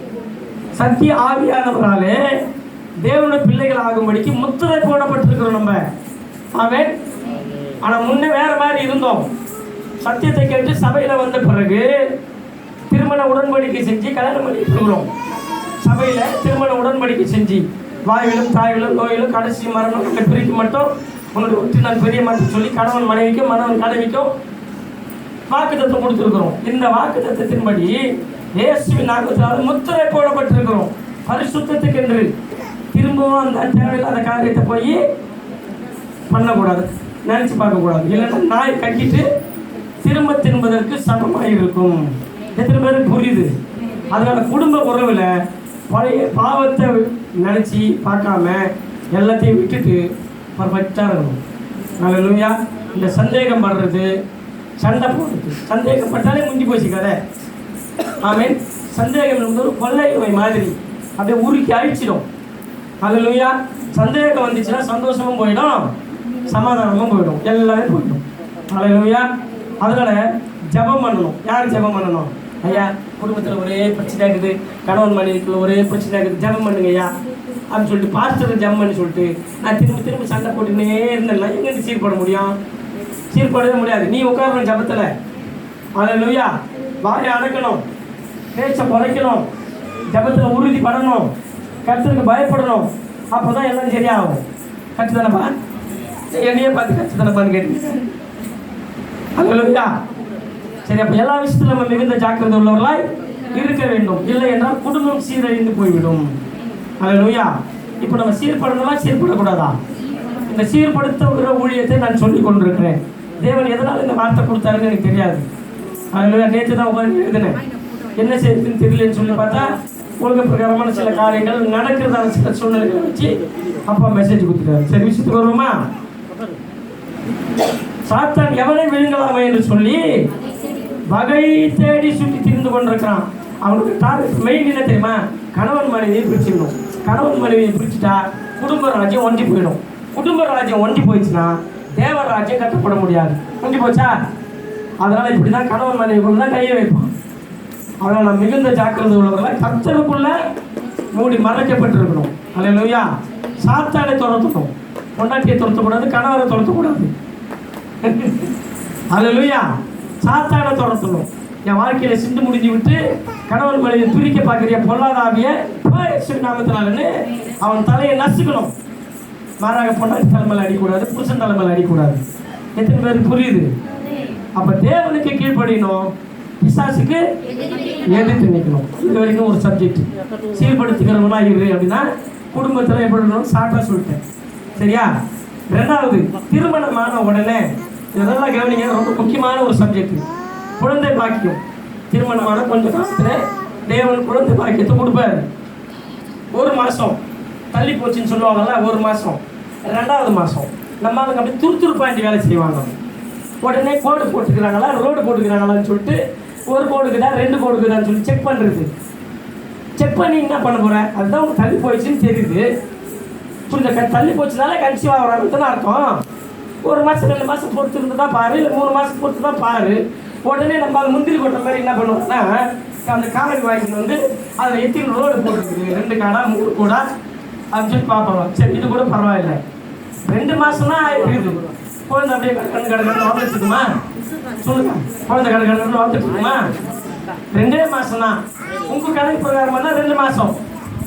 S1: சத்திய ஆவியானவராலே தேவனுடைய பிள்ளைகள் ஆகும்படிக்கு முத்திரை போடப்பட்டிருக்கிறோம் நம்ம. ஆமென். ஆனால் முன்னே வேற மாதிரி இருந்தோம். சத்தியத்தை கேட்டு சபையில் வந்த பிறகு திருமண உடன்படிக்கை செஞ்சு கல்யாணம் பண்ணிட்டு இருக்கிறோம். சபையில் திருமண உடன்படிக்கை செஞ்சு வாயிலும் தாயிலும் நோயிலும் கடைசி மரணம் நம்ம பிரிக்க மட்டும் உன்னுடைய ஒற்றி நான் பெரிய மட்டும் சொல்லி கணவன் மனைவிக்கும் மனவன் கனவிக்கும் வாக்குத்தத்தம் கொடுத்துருக்கிறோம். இந்த வாக்குத்தத்தின்படி இயேசுவின் நாமத்தினால் முத்திரை போடப்பட்டிருக்கிறோம். பரிசுத்தத்துக்கு என்று திரும்பவும் அந்த தேவையில்லாத காரியத்தை போய் பண்ணக்கூடாது, நினச்சி பார்க்கக்கூடாது. இல்லைன்னா நாய் கட்டிட்டு திரும்ப திரும்பதற்கு சமமாக இருக்கும். எத்தனை பேருக்கு புரியுது? அதனால குடும்ப உறவில் பழைய பாவத்தை நினச்சி பார்க்காம எல்லாத்தையும் விட்டுட்டு பர்ஃபெக்டாக இருக்கணும். அல்லேலூயா. இந்த சந்தேகம் படுறது, சண்டை போடுறது, சந்தேகப்பட்டாலே முந்தி போச்சு கதை. ஆமென். சந்தேகம் வந்து ஒரு கொள்ளை நோய் மாதிரி அப்படியே உருக்கி அழிச்சிடும். அல்லேலூயா. சந்தேகம் வந்துச்சுன்னா சந்தோஷமும் போயிடும், சமாதானமும் போயிடும், எல்லாமே போயிடும். அல்லேலூயா. அதனால ஜெபம் பண்ணணும். யார் ஜெபம் பண்ணணும்? ஐயா, குடும்பத்தில் ஒரே பிரச்சனை இருக்குது, கணவன் மனைவிக்குள்ள ஒரே பிரச்சனை இருக்குது, ஜெபம் பண்ணுங்க ஐயா அப்படின்னு சொல்லிட்டு பாஸ்டர் ஜெபம் பண்ணி சொல்லிட்டு நான் திரும்ப திரும்ப சண்டை போட்டுன்னே இருந்தேன்னா எங்கேருந்து சீர்பட முடியும்? சீர்படவே முடியாது. நீ உட்காரணும் ஜெபத்தில். அல்லேலூயா. வாயை அடக்கணும், பேச்சை குறைக்கணும், ஜெபத்தில் உறுதிப்படணும், கர்த்தருக்கு பயப்படணும். அப்போ தான் எல்லாம் சரியாகும். கற்றுதானப்பா? என்னையே பார்த்து கற்றுதானப்பான்னு கேட்டு. அல்லேலூயா. சரி, அப்போ எல்லா விஷயத்திலும் நம்ம மிகுந்த ஜாக்கிரதை உள்ளவர்களாய் இருக்க வேண்டும். இல்லை என்றால் குடும்பம் சீரழிந்து போய்விடும். அல்லேலூயா. இப்போ நம்ம சீர்படணுமா சீர்படக்கூடாதா? இந்த சீர்படுத்துகிற ஊழியத்தை நான் சொல்லி கொண்டிருக்கிறேன். தேவன் எதனால் இந்த வார்த்தை கொடுத்தாருன்னு எனக்கு தெரியாது. அல்லேலூயா. நேற்று தான் உட்காந்து எழுதினேன். என்ன செய்யுதுன்னு தெரியலன்னு சொல்லி பார்த்தா ஒழுங்கு பிரகாரமான சில காரியங்கள் நடக்கிறதான சில சூழ்நிலைகளை வச்சு அப்பா மெசேஜ் கொடுத்துட்டாரு. சரி, விஷயத்துக்கு வருவோமா? சாத்தான் எவனை விழுங்கலாமே என்று சொல்லி வகை தேடி சுற்றி திரிந்து கொண்டிருக்கிறான். அவனுக்கு டார்கெட் மெயின் என்ன தெரியுமா? கணவன் மனைவியை பிரிச்சிடணும். கணவன் மனைவியை பிரிச்சுட்டா குடும்ப ராஜ்யம் ஒண்டி போயிடும். குடும்ப ராஜ்யம் ஒண்டி போயிடுச்சுன்னா தேவ ராஜ்யம் கட்டப்பட முடியாது. ஒண்டி போச்சா? அதனால இப்படிதான் கணவன் மனைவிக்குள்ள தான் கையை வைப்போம். அதனால் நம்ம மிகுந்த ஜாக்கிரதை உள்ளவர்களை கர்த்தருக்குள்ள மூடி மறைக்கப்பட்டிருக்கணும். அல்லேலூயா. சாத்தானை துரத்தணும். பொண்டாட்டியை துரத்தக்கூடாது, கணவரை துரத்தக்கூடாது. அல்லேலூயா. சாத்தானை துரத்தணும். என் வாழ்க்கையில் சிந்து முடிஞ்சு விட்டு கணவன் மனைவியை பிரிக்க பார்க்குறிய பொல்லாதாவிய நாமத்தினாலன்னு அவன் தலையை நசுக்கணும். மாறாக பொண்டாட்டி தலைமையில் அடிக்கூடாது, புருஷன் தலைமையில் அடிக்கூடாது. எத்தனை பேருக்கு புரியுது? அப்போ தேவனுக்கு கீழ்ப்படியணும், பிசாசுக்கு எதிர்த்து நிற்கணும். இது வரைக்கும் ஒரு சப்ஜெக்ட். சீர்படுத்துகிறவனா இரு அப்படின்னா குடும்பத்தில் எப்படி இருக்கணும் ஷார்ட்டாக சொல்லிட்டேன். சரியா? ரெண்டாவது, திருமணமான உடனே இதெல்லாம் கவனிங்க, ரொம்ப முக்கியமான ஒரு சப்ஜெக்ட். குழந்தை பாக்கியம். திருமணமான கொஞ்ச காலத்தில் தேவன் குழந்தை பாக்கியத்தை கொடுப்பாரு. ஒரு மாதம் தள்ளி போச்சுன்னு சொல்லுவாங்கல்ல, ஒரு மாதம், 2வது மாதம் நம்ம அதுக்கு அப்படி துருத்துருப்பாண்டி வேலை செய்வாங்க. உடனே கோடு போட்டுக்கிறாங்களா, ரோடு போட்டுக்கிறாங்களான்னு சொல்லிட்டு ஒரு கோடுக்குதா 2 கோடுக்குதான்னு சொல்லி செக் பண்ணுறது. செக் பண்ணி என்ன பண்ண போகிறேன்? அதுதான் உங்களுக்கு தள்ளி போயிடுச்சுன்னு தெரியுது. புரிஞ்ச தள்ளி போச்சுனால கன்சீவ் ஆகிறாங்கன்னு அர்த்தம். 1 மாதம் 2 மாதம் பொறுத்து இருந்து தான் பாரு, இல்லை 3 மாதம் பொறுத்து தான் பாரு. உடனே நம்ம முந்திரி கொட்ட மாதிரி என்ன பண்ணுவோம்னா அந்த காலடி வாங்கிட்டு வந்து அதில் எத்தனை ரோடு போட்டுருக்குது, 2 காடா 3 கூடா அப்படின்னு சொல்லி பார்ப்போம். சரி, இது கூட பரவாயில்லை. 2 மாதம் தான் ஆகிருக்குது. குழந்தை அப்படியே கண்ணு கடை வளர்த்துக்குமா சொல்லுங்க, குழந்தை கடை வளர்த்துக்குமா? 2 மாதம் தான். உங்கள் கணக்கு பிரகாரமாக தான் 2 மாதம்.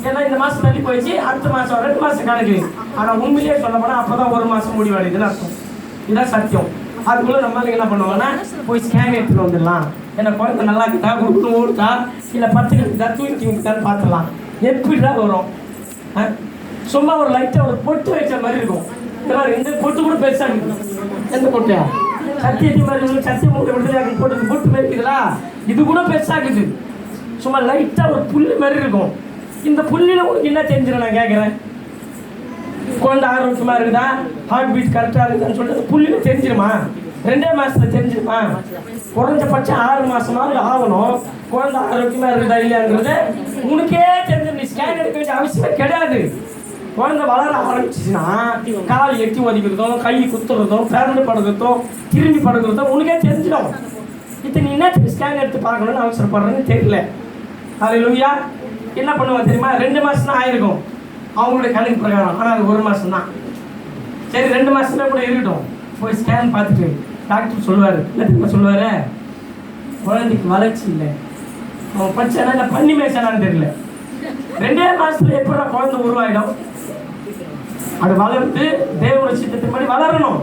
S1: ஏன்னா இந்த மாதம் தள்ளி போயிடுச்சு, அடுத்த மாதம் 2 மாதம் கணக்கு. ஆனால் உண்மையிலேயே சொல்ல போனால் அப்போ தான் 1 மாதம் முடிவடையுதுன்னு அர்த்தம். இதுதான் சத்தியம். அதுக்குள்ளே நம்மளால என்ன பண்ணுவாங்கன்னா போய் ஸ்கேன் எடுத்துகிட்டு வந்துடலாம். ஏன்னா குழந்தை நல்லா இருக்குதா, குடுக்கணும் ஓடுதா, இல்லை பத்துக்கிட்டா தூங்கிட்டான்னு பார்த்துடலாம். எப்படிதான் வரும்? சும்மா ஒரு லைட்டாக ஒரு பொட்டு வச்ச மாதிரி இருக்கும். இந்த மாதிரி எந்த பொட்டு கூட பெருசாக இருக்குது. எந்த பொட்டு சத்தியத்தி மாதிரி சத்தியம் விடுதலை போட்டு பொட்டு மாதிரி இருக்குதுங்களா, இது கூட பெருசாக இருக்குது. சும்மா லைட்டாக ஒரு புல்லு மாதிரி இருக்கும். இந்த புல்லில் உங்களுக்கு என்ன தெரிஞ்சிடும் நான் கேட்குறேன்? குழந்தை ஆரோக்கியமாக இருக்குதா, ஹார்ட் பீட் கரெக்டாக இருக்குதான்னு சொல்லிட்டு புல்லில் தெரிஞ்சிருமா? 2 மாதத்தில் தெரிஞ்சிருமா? குறைஞ்சபட்சம் 6 மாதமாவது ஆகணும். குழந்தை ஆரோக்கியமாக இருக்குதா இல்லையாங்கிறது உனக்கே தெரிஞ்சு நீ ஸ்கேன் எடுக்க வேண்டிய அவசியமே கிடையாது. குழந்தை வளர ஆரம்பிச்சிச்சுன்னா கால் எட்டி ஒதிக்கிறதும், கை குத்துறதும், பிறந்து படுக்கிறதும், திரும்பி படுக்கிறதும் உனக்கே தெரிஞ்சிடும். இப்போ நீ என்ன ஸ்கேன் எடுத்து பார்க்கணும்னு அவசரப்படுறேன்னு தெரியல. அல்லேலூயா. என்ன பண்ணுவாங்க தெரியுமா? 2 மாதம் தான் ஆயிருக்கும் அவங்களுடைய கணக்கு பிரகாரம். ஆனால் அது 1 மாதம் தான். சரி, 2 மாதத்துல கூட இருக்கட்டும். போய் ஸ்கேன் பார்த்துட்டு டாக்டர் சொல்லுவார், இல்லை திரும்ப சொல்லுவார், குழந்தைக்கு வளர்ச்சி இல்லை. அவன் படிச்சானா இல்லை பண்ணி மேய்ச்சானான்னு தெரியல. 2 மாதத்துல எப்படி குழந்தை உருவாயிடும்? அது வளர்ந்து தேவனுடைய சித்தத்தின்படி வளரணும்.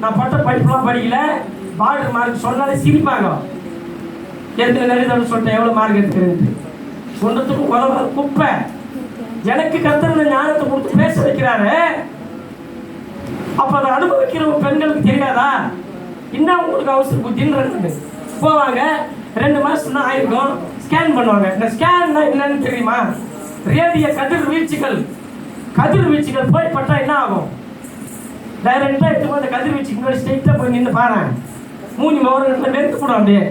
S1: நான் பட்ட படிப்புலாம் படிக்கல, பார்டர் மார்க் சொன்னாலே சிரிப்பாங்க. ஏற்கனவே நிறைய தடவை சொல்லிட்டேன் எவ்வளோ மார்க் எடுத்துக்கிறது. சொன்னதுக்கும் உதவ குப்பை. எனக்கு கர்த்தர் ஞானத்தை கொடுத்து பேச வைக்கிறாரு. அப்போ அதை அனுபவிக்கிற பெண்களுக்கு தெரியாதா? இன்னும் உங்களுக்கு அவசர புத்தின்னு போவாங்க. 2 மாதம் தான் ஆயிருக்கும். ஸ்கேன் பண்ணுவாங்க. இந்த ஸ்கேன்னா என்னன்னு தெரியுமா? ரேடிய கதிர்வீச்சுகள் போய் பட்டா என்ன ஆகும்? டைரக்டாக எடுத்து அந்த கதிர்வீச்சுக்கு முன்னாடி ஸ்ட்ரெயிட்டாக போய் நின்று பாரு, மூஞ்சி மோரத்தில் வெறுத்து போடும் அப்படியே.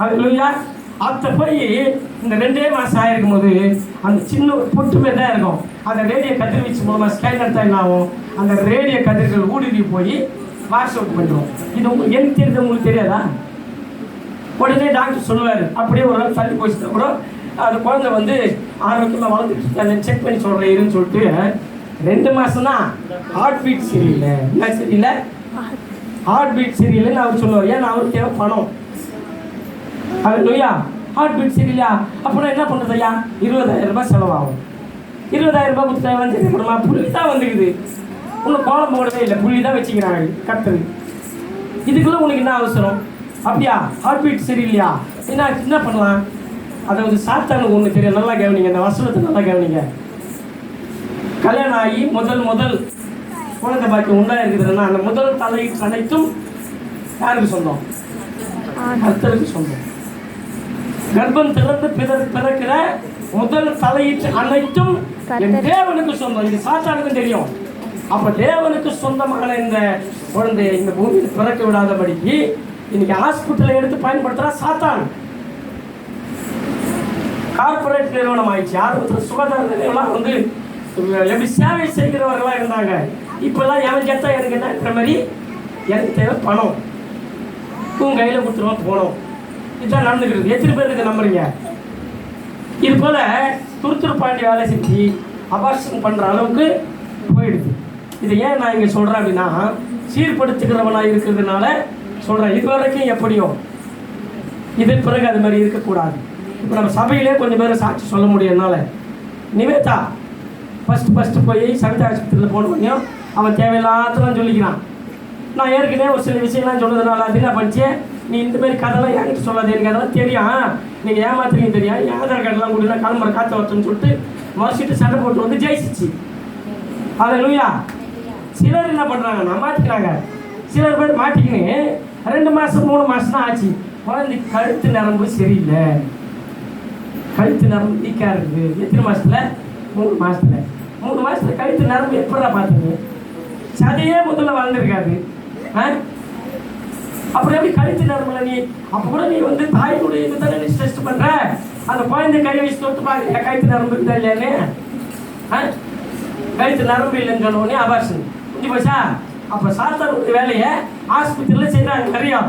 S1: அது இல்லையா? அதை போய் இந்த 2 மாதம் ஆகிருக்கும் போது அந்த சின்ன பொட்டு மாரி தான் இருக்கும். அந்த ரேடியோ கதிர்வீச்சு மூலமாக ஸ்கேன் எடுத்தால் என்ன ஆகும்? அந்த ரேடியோ கதிர்கள் ஊடுருவி போய் வாஷ் அவுட் பண்ணிடும். இது உங்களுக்கு எனக்கு தெரியுது, உங்களுக்கு தெரியாதா? உடனே டாக்டர் சொல்லுவார், அப்படியே ஒரு நாள் தள்ளி போச்சுன்னா கூட அந்த குழந்தை வந்து ஆரோக்கியமாக வளர்ந்துட்டு அதை செக் பண்ணி சொல்கிறேன்னு சொல்லிட்டு 2 மாதம் தான். ஹார்ட் பீட் சரியில்லை. என்ன சரியில்லை? ஹார்ட் பீட் சரியில்லைன்னு அவர் சொல்லுவார். ஏன்னா அவருக்கு தேவை பணம். அல்லேலூயா. ஹார்ட் பீட் சரியில்லையா? அப்படின்னா என்ன பண்ணுறது ஐயா? 20,000 ரூபாய் செலவாகும். 20,000 ரூபாய் கொடுத்து வந்து கொடுமா, புள்ளி தான் வந்துக்குது. இன்னும் கோலம் போடவே இல்லை, புள்ளி தான் வச்சுக்கிறாங்க கட்டுறது. இதுக்குள்ளே உனக்கு என்ன அவசரம்? அப்படியா? ஹார்ட் பீட் சரியில்லையா? என்ன பண்ணலாம்? அதாவது சாத்தானுக்கு ஒன்று தெரியும், நல்லா கவனிங்க, இந்த வசனத்தை நல்லா கவனிங்க. கல்யாணம் ஆகி முதல் குழந்தை பாக்கி உண்டாக இருக்குதுன்னா அந்த முதல் தலையீட்டு அனைத்தும் யாருக்கு சொந்தம்? கர்த்தருக்கு சொந்தம். கர்ப்பம் திறந்து பிறக்கிற முதல் தலையீட்டு அனைத்தும் தேவனுக்கு சொந்தம். இது சாத்தானுக்கும் தெரியும். அப்போ தேவனுக்கு சொந்தமான இந்த குழந்தைய இந்த பூமியில் பிறக்க விடாதபடிக்கு இன்னைக்கு ஹாஸ்பிட்டலை எடுத்து பயன்படுத்துகிறா சாத்தான். கார்பரேட் நிறுவனம் ஆயிடுச்சு. ஆரம்பத்தில் சுகாதார நிலையம்லாம் வந்து எப்படி சேவை செய்கிறவர்களாக இருந்தாங்க. இப்போல்லாம் எவன் கேட்டால் எனக்கு என்னன்ற மாதிரி எனக்கு தேவை பணம், உன் கையில் கொடுத்துருவோம் போனோம். இதுதான் நடந்துக்கிறது. எத்தனை பேர் இதை நம்புறீங்க? இது போல் துருத்துருப்பாண்டி வேலை செஞ்சு அபார்ஷன் பண்ணுற அளவுக்கு போயிடுது. இதை ஏன் நான் இங்கே சொல்கிறேன் அப்படின்னா, சீர்படுத்துகிறவனாக இருக்கிறதுனால சொல்கிறேன். இது வரைக்கும் எப்படியோ இதன் பிறகு அது மாதிரி இருக்கக்கூடாது. இப்போ நம்ம சபையிலே கொஞ்சம் பேரை சாட்சி சொல்ல முடியும்னால, நிவேதா ஃபஸ்ட்டு போய் சவிதா ஆஸ்பத்திரியில் போனோம். அவன் தேவையில்லாதெல்லாம் சொல்லிக்கிறான். நான் ஏற்கனவே ஒரு சில விஷயம்லாம் சொன்னதுனால அது என்ன பண்ணிச்சேன், நீ இந்த மாதிரி கதைலாம் என்கிட்ட சொல்லாது, எனக்கு அதெல்லாம் தெரியும், நீங்கள் ஏமாத்துறீங்க தெரியும், என் ஆதார் கார்டெலாம் கொடுத்தா கிளம்புற காற்று வரட்டுன்னு சொல்லிட்டு மறைச்சிட்டு சண்டை போட்டு வந்து ஜெயிச்சிச்சு. அல்லேலூயா. சிலர் என்ன பண்ணுறாங்கன்னா மாட்டிக்கிறாங்க. சிலர் பேர் மாட்டிக்கின்னு 2 மாதம் 3 மாதம் தான் ஆச்சு, குழந்தைக்கு கழுத்து நரம்பு சரியில்லை, கழுத்து நரம்பு வீக்காக இருக்குது. எத்தனை மாதத்தில்? 3 மாதத்தில். 3 மாதத்தில் கழுத்து நரம்பு எப்படா பார்த்தீங்க? சதையே முதல்ல வளர்ந்துருக்காது. அப்புறம் எப்படி கழுத்து நரம்புல நீ அப்போ கூட நீ வந்து தாயினுடைய இது தானே நீ டெஸ்ட் பண்ணுற, அந்த குழந்தை கை வச்சு தொட்டு பாருங்க கழுத்து நரம்பு இருந்தா இல்லையானே. கழுத்து நரம்பு இல்லைன்னு சொன்னோடனே அபார்ஷன் முடிஞ்சு போச்சா. அப்போ சாத்தானுடைய வேலையை ஆஸ்பத்திரியில் செய்கிறாங்க நிறையா.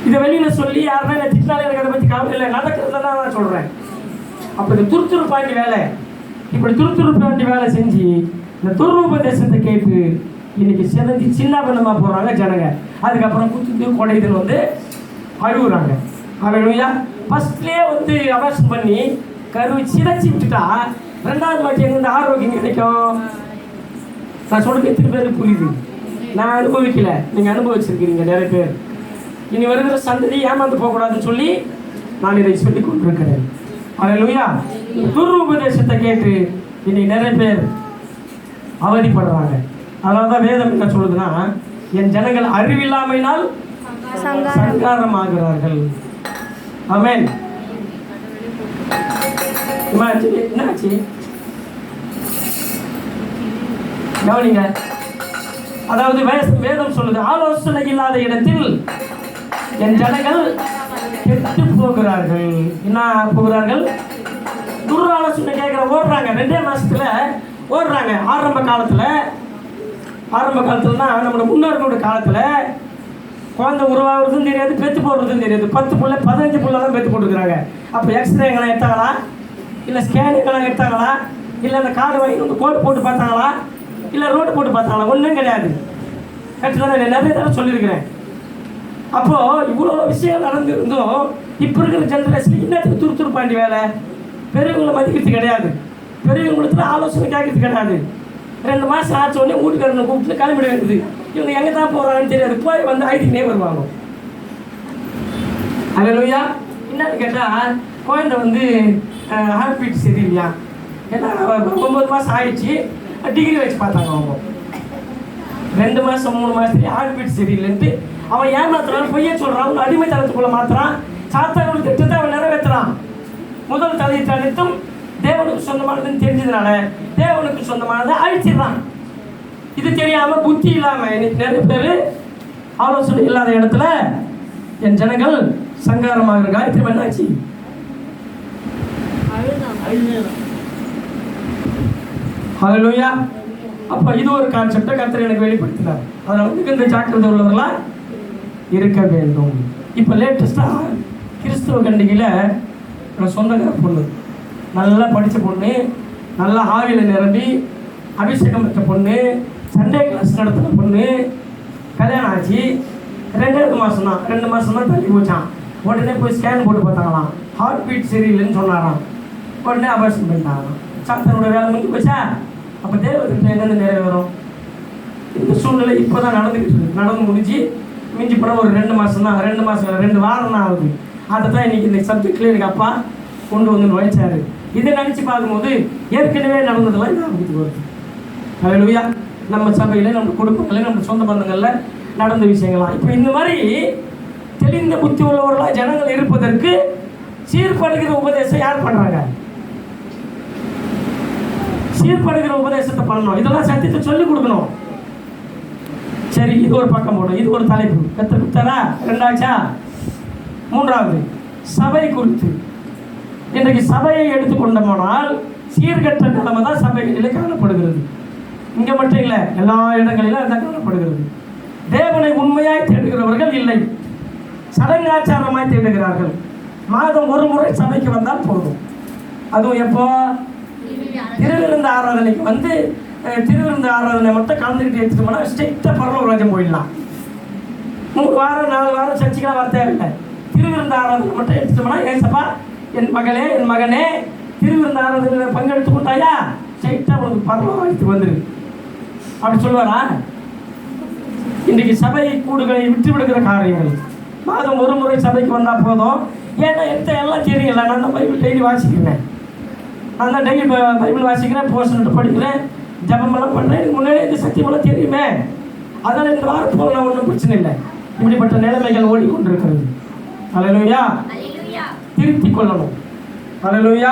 S1: இதை வெளியில் சொல்லி யாருன்னா என்ன திட்டினாலும் எனக்கு அதை பற்றி கவலை இல்லை, நடக்கிறத தான் நான் சொல்கிறேன். அப்போ இந்த துருத்துருப்பாண்டி வேலை, இப்படி துருத்துருப்பாண்டி வேலை செஞ்சு இந்த துருபதேசத்தை கேட்டு இன்னைக்கு சிறந்து சின்ன பண்ணமாக போகிறாங்க ஜனங்க. அதுக்கப்புறம் குத்துட்டு கொடைதுன்னு வந்து அழுகுறாங்க. அல்லேலூயா. ஃபர்ஸ்ட்லேயே வந்து அபார்ஷன் பண்ணி கருவை சிதைச்சி விட்டுட்டா ரெண்டாவது வாட்டி எங்க ஆரோக்கியம் கிடைக்கும்? நான் சொல்றது எத்தனை பேருக்கு புரியுது? நான் அனுபவிக்கல, நீங்கள் அனுபவிச்சிருக்கிறீங்க நிறைய பேர். இனி வருகிற சந்ததி ஏமாந்து போகக்கூடாதுன்னு சொல்லி நான் இதை சொல்லி கொண்டிருக்கிறேன். அல்லேலூயா. துருபதேசத்தை கேட்டு இனி நிறைய பேர் அவதிப்படுறாங்க. அதனால தான் வேதம் என்ன சொல்லுதுன்னா, என் ஜனங்கள் அறிவில்லாமையினால் சங்காரமாகிறார்கள். ஆமென். என்னாச்சு கவனிங்க. அதாவது வேதம் சொல்லுது, ஆலோசனை இல்லாத இடத்தில் என் ஜனங்கள் கெட்டு போகிறார்கள். என்ன போகிறார்கள்? துராலோசனை கேட்கிற ஓடுறாங்க. 2 மாசத்துல ஓடுறாங்க. ஆரம்ப காலத்துலனா நம்மளோட முன்னோர்களோட காலத்துல குழந்தை உருவாகிறதும் தெரியாது, பெற்று போடுறதும் தெரியாது. 10 புள்ள 15 புள்ள தான் பெற்று போட்டுக்கிறாங்க. அப்போ எக்ஸ்ரே எங்கெல்லாம் எடுத்தாங்களா, இல்லை ஸ்கேன் எங்கெல்லாம் எடுத்தாங்களா, இல்லை அந்த கார்டு வாங்கி வந்து கோடு போட்டு பார்த்தாங்களா, இல்லை ரோடு போட்டு பார்த்தாங்களா? ஒன்றும் கிடையாது. கரெக்டாக நான் நிறைய தடவை சொல்லியிருக்கிறேன். அப்போது இவ்வளோ விஷயம் நடந்துருந்தோம். இப்போ இருக்கிற ஜென்ரேஷன் இன்னத்துக்கு துருத்துருப்பாண்டி வேலை. பெரியவங்களை மதிக்கிறது கிடையாது, பெரியவங்களுக்கு ஆலோசனை கேட்கறது கிடையாது. 2 மாதம் ஆச்ச உடனே வீட்டுக்காரனை கூப்பிட்டு கிளம்பிட வேண்டியது. இவங்க எங்கே தான் போகிறாங்கன்னு தெரியாது, போய் வந்து ஐடிக்கினே வருவாங்க. அல்லேலூயா. என்னன்னு கேட்டால் குழந்தை வந்து ஹார்ட் பீட் சரியில்லையா, ஏன்னா 9 மாதம் ஆயிடுச்சு, டிகிரி வச்சு பார்த்தாங்க. அவங்க 2 மாதம் 3 மாதத்துலேயே ஹார்ட் பீட் சரியில்லைன்ட்டு அவன் ஏமாத்துறான், பொய்யே சொல்கிறான், அவங்க அடிமைத்தனத்துக்குள்ளே மாற்றுறான். சாத்தானோட திட்டத்தை அவன் நிறைவேற்றுறான். முதல் தலையிட்ட அனைத்தும் தேவனுக்கு சொந்தமானதுன்னு தெரிஞ்சதுனால தேவனுக்கு சொந்தமானதை அழிச்சிடறான். இது தெரியாமல் புத்தி இல்லாமல் இன்னைக்கு நிறைய பேர் ஆலோசனை இல்லாத இடத்துல என் ஜனங்கள் சங்காரமாக காயத்ரி என்னாச்சு? ஹல்லேலூயா. அப்போ இது ஒரு கான்செப்டை கர்த்தர் எனக்கு வெளிப்படுத்தினார். அதனால மிகுந்த ஜாக்கிரதை உள்ளவர்களா இருக்க வேண்டும். இப்போ லேட்டஸ்டாக கிறிஸ்துவ கண்டிகையில் சொந்தக்கார பொண்ணு, நல்லா படித்த பொண்ணு, நல்லா ஆவியில் நிரம்பி அபிஷேகம் பெற்ற பொண்ணு, சண்டே கிளாஸ் நடத்துகிற பொண்ணு, கல்யாணம் ஆச்சு. 2 மாதம் தான் 2 மாதம் தான் தள்ளி போச்சான். உடனே போய் ஸ்கேன் போட்டு பார்த்தாங்களாம், ஹார்ட் பீட் சரியில்லைன்னு சொன்னாராம். உடனே அபார்ஷன் பண்ணிட்டாங்களாம். சாத்தனோட வேலை முடிஞ்சு போச்சா. அப்போ தேவத்துக்கு எங்கேருந்து நிறைவேறும்? இந்த சூழ்நிலை இப்போ தான் நடந்துக்கிட்டு இருக்கு. நடந்து முடிஞ்சு மிஞ்சி போனால் ஒரு 2 மாதம் தான், 2 மாதம் 2 வாரம் தான் ஆகுது. அதை தான் இன்றைக்கி இந்த சப்ஜெக்டில் எனக்கு அப்பா கொண்டு வந்து நுழைச்சாரு. இதை நினச்சி பார்க்கும்போது ஏற்கனவே நடந்ததெல்லாம் ஞாபகத்துக்கு வருது. அல்லேலூயா. நம்ம சபையில், நம்ம குடும்பங்களில், நம்ம சொந்த பந்தங்களில் நடந்த விஷயங்கள்லாம். இப்போ இந்த மாதிரி தெளிந்த புத்தி உள்ளவர்களாக ஜனங்கள் இருப்பதற்கு சீர்படுகிற உபதேசம் யார் பண்ணுறாங்க? சீர்படுகிற உபதேசத்தை பண்ணணும். இதெல்லாம் சத்தியத்தை சொல்லிக் கொடுக்கணும். சரி, இது ஒரு பக்கம் போடும், இது ஒரு தலைப்பு. கர்த்தர் கொடுத்தாரா? 2ஆச்சா? 3வது சபை குறித்து. இன்றைக்கு சபையை எடுத்துக்கொண்டோமானால் சீர்கட்ட நிலைமை தான் சபைகளிலே காணப்படுகிறது. இங்கே மட்டும் இல்லை, எல்லா இடங்களிலும் அதுதான் காணப்படுகிறது. தேவனை உண்மையாய் தேடுகிறவர்கள் இல்லை, சடங்காச்சாரமாய் தேடுகிறார்கள். மாதம் ஒரு முறை சபைக்கு வந்தால் போதும். அதுவும் எப்போ? திருவிருந்த ஆராதனைக்கு வந்து திருவிருந்த ஆராதனை மட்டும் கலந்துக்கிட்டு எடுத்துட்டோம்னா ஸ்ட்ரெயிட்டாக பரலோக ராஜ்யம் போயிடலாம். 3 வாரம் 4 வாரம் சர்ச்சைக்கெல்லாம் வர தேவையில்லை. திருவிருந்த ஆராதனை மட்டும் எடுத்துட்டோம்னா, ஏசப்பா என் மகளே, என் மகனே, திருவிருந்த ஆராதனையில் பங்கெடுத்து கொண்டாயா, ஸ்ட்ரெயிட்டாக உனக்கு பரலோக ராஜ்யத்துக்கு வந்துரு அப்படி சொல்லுவாரா? இன்றைக்கு சபை கூடுகளை விட்டு விடுகிற காரியங்கள். மாதம் ஒரு முறை சபைக்கு வந்தால் போதும். ஏன்னா எல்லாம் தெரியல. நான் தான் பைபிள் டெய்லி வாசிக்கிறேன். நான் தான் டெய்லி பைபிள் வாசிக்கிறேன், போர்ஷன் படிக்கிறேன், ஜபமெல்லாம் பண்ணுறேன். எனக்கு முன்னாடியே இந்த சத்தியமெல்லாம் தெரியுமே. அதனால் இந்த வாரம் போகலாம், ஒன்றும் பிரச்சனை இல்லை. இப்படிப்பட்ட நிலைமைகள் ஓடிக்கொண்டிருக்கிறது. அல்லேலூயா. திருத்திக் கொள்ளணும். அல்லேலூயா.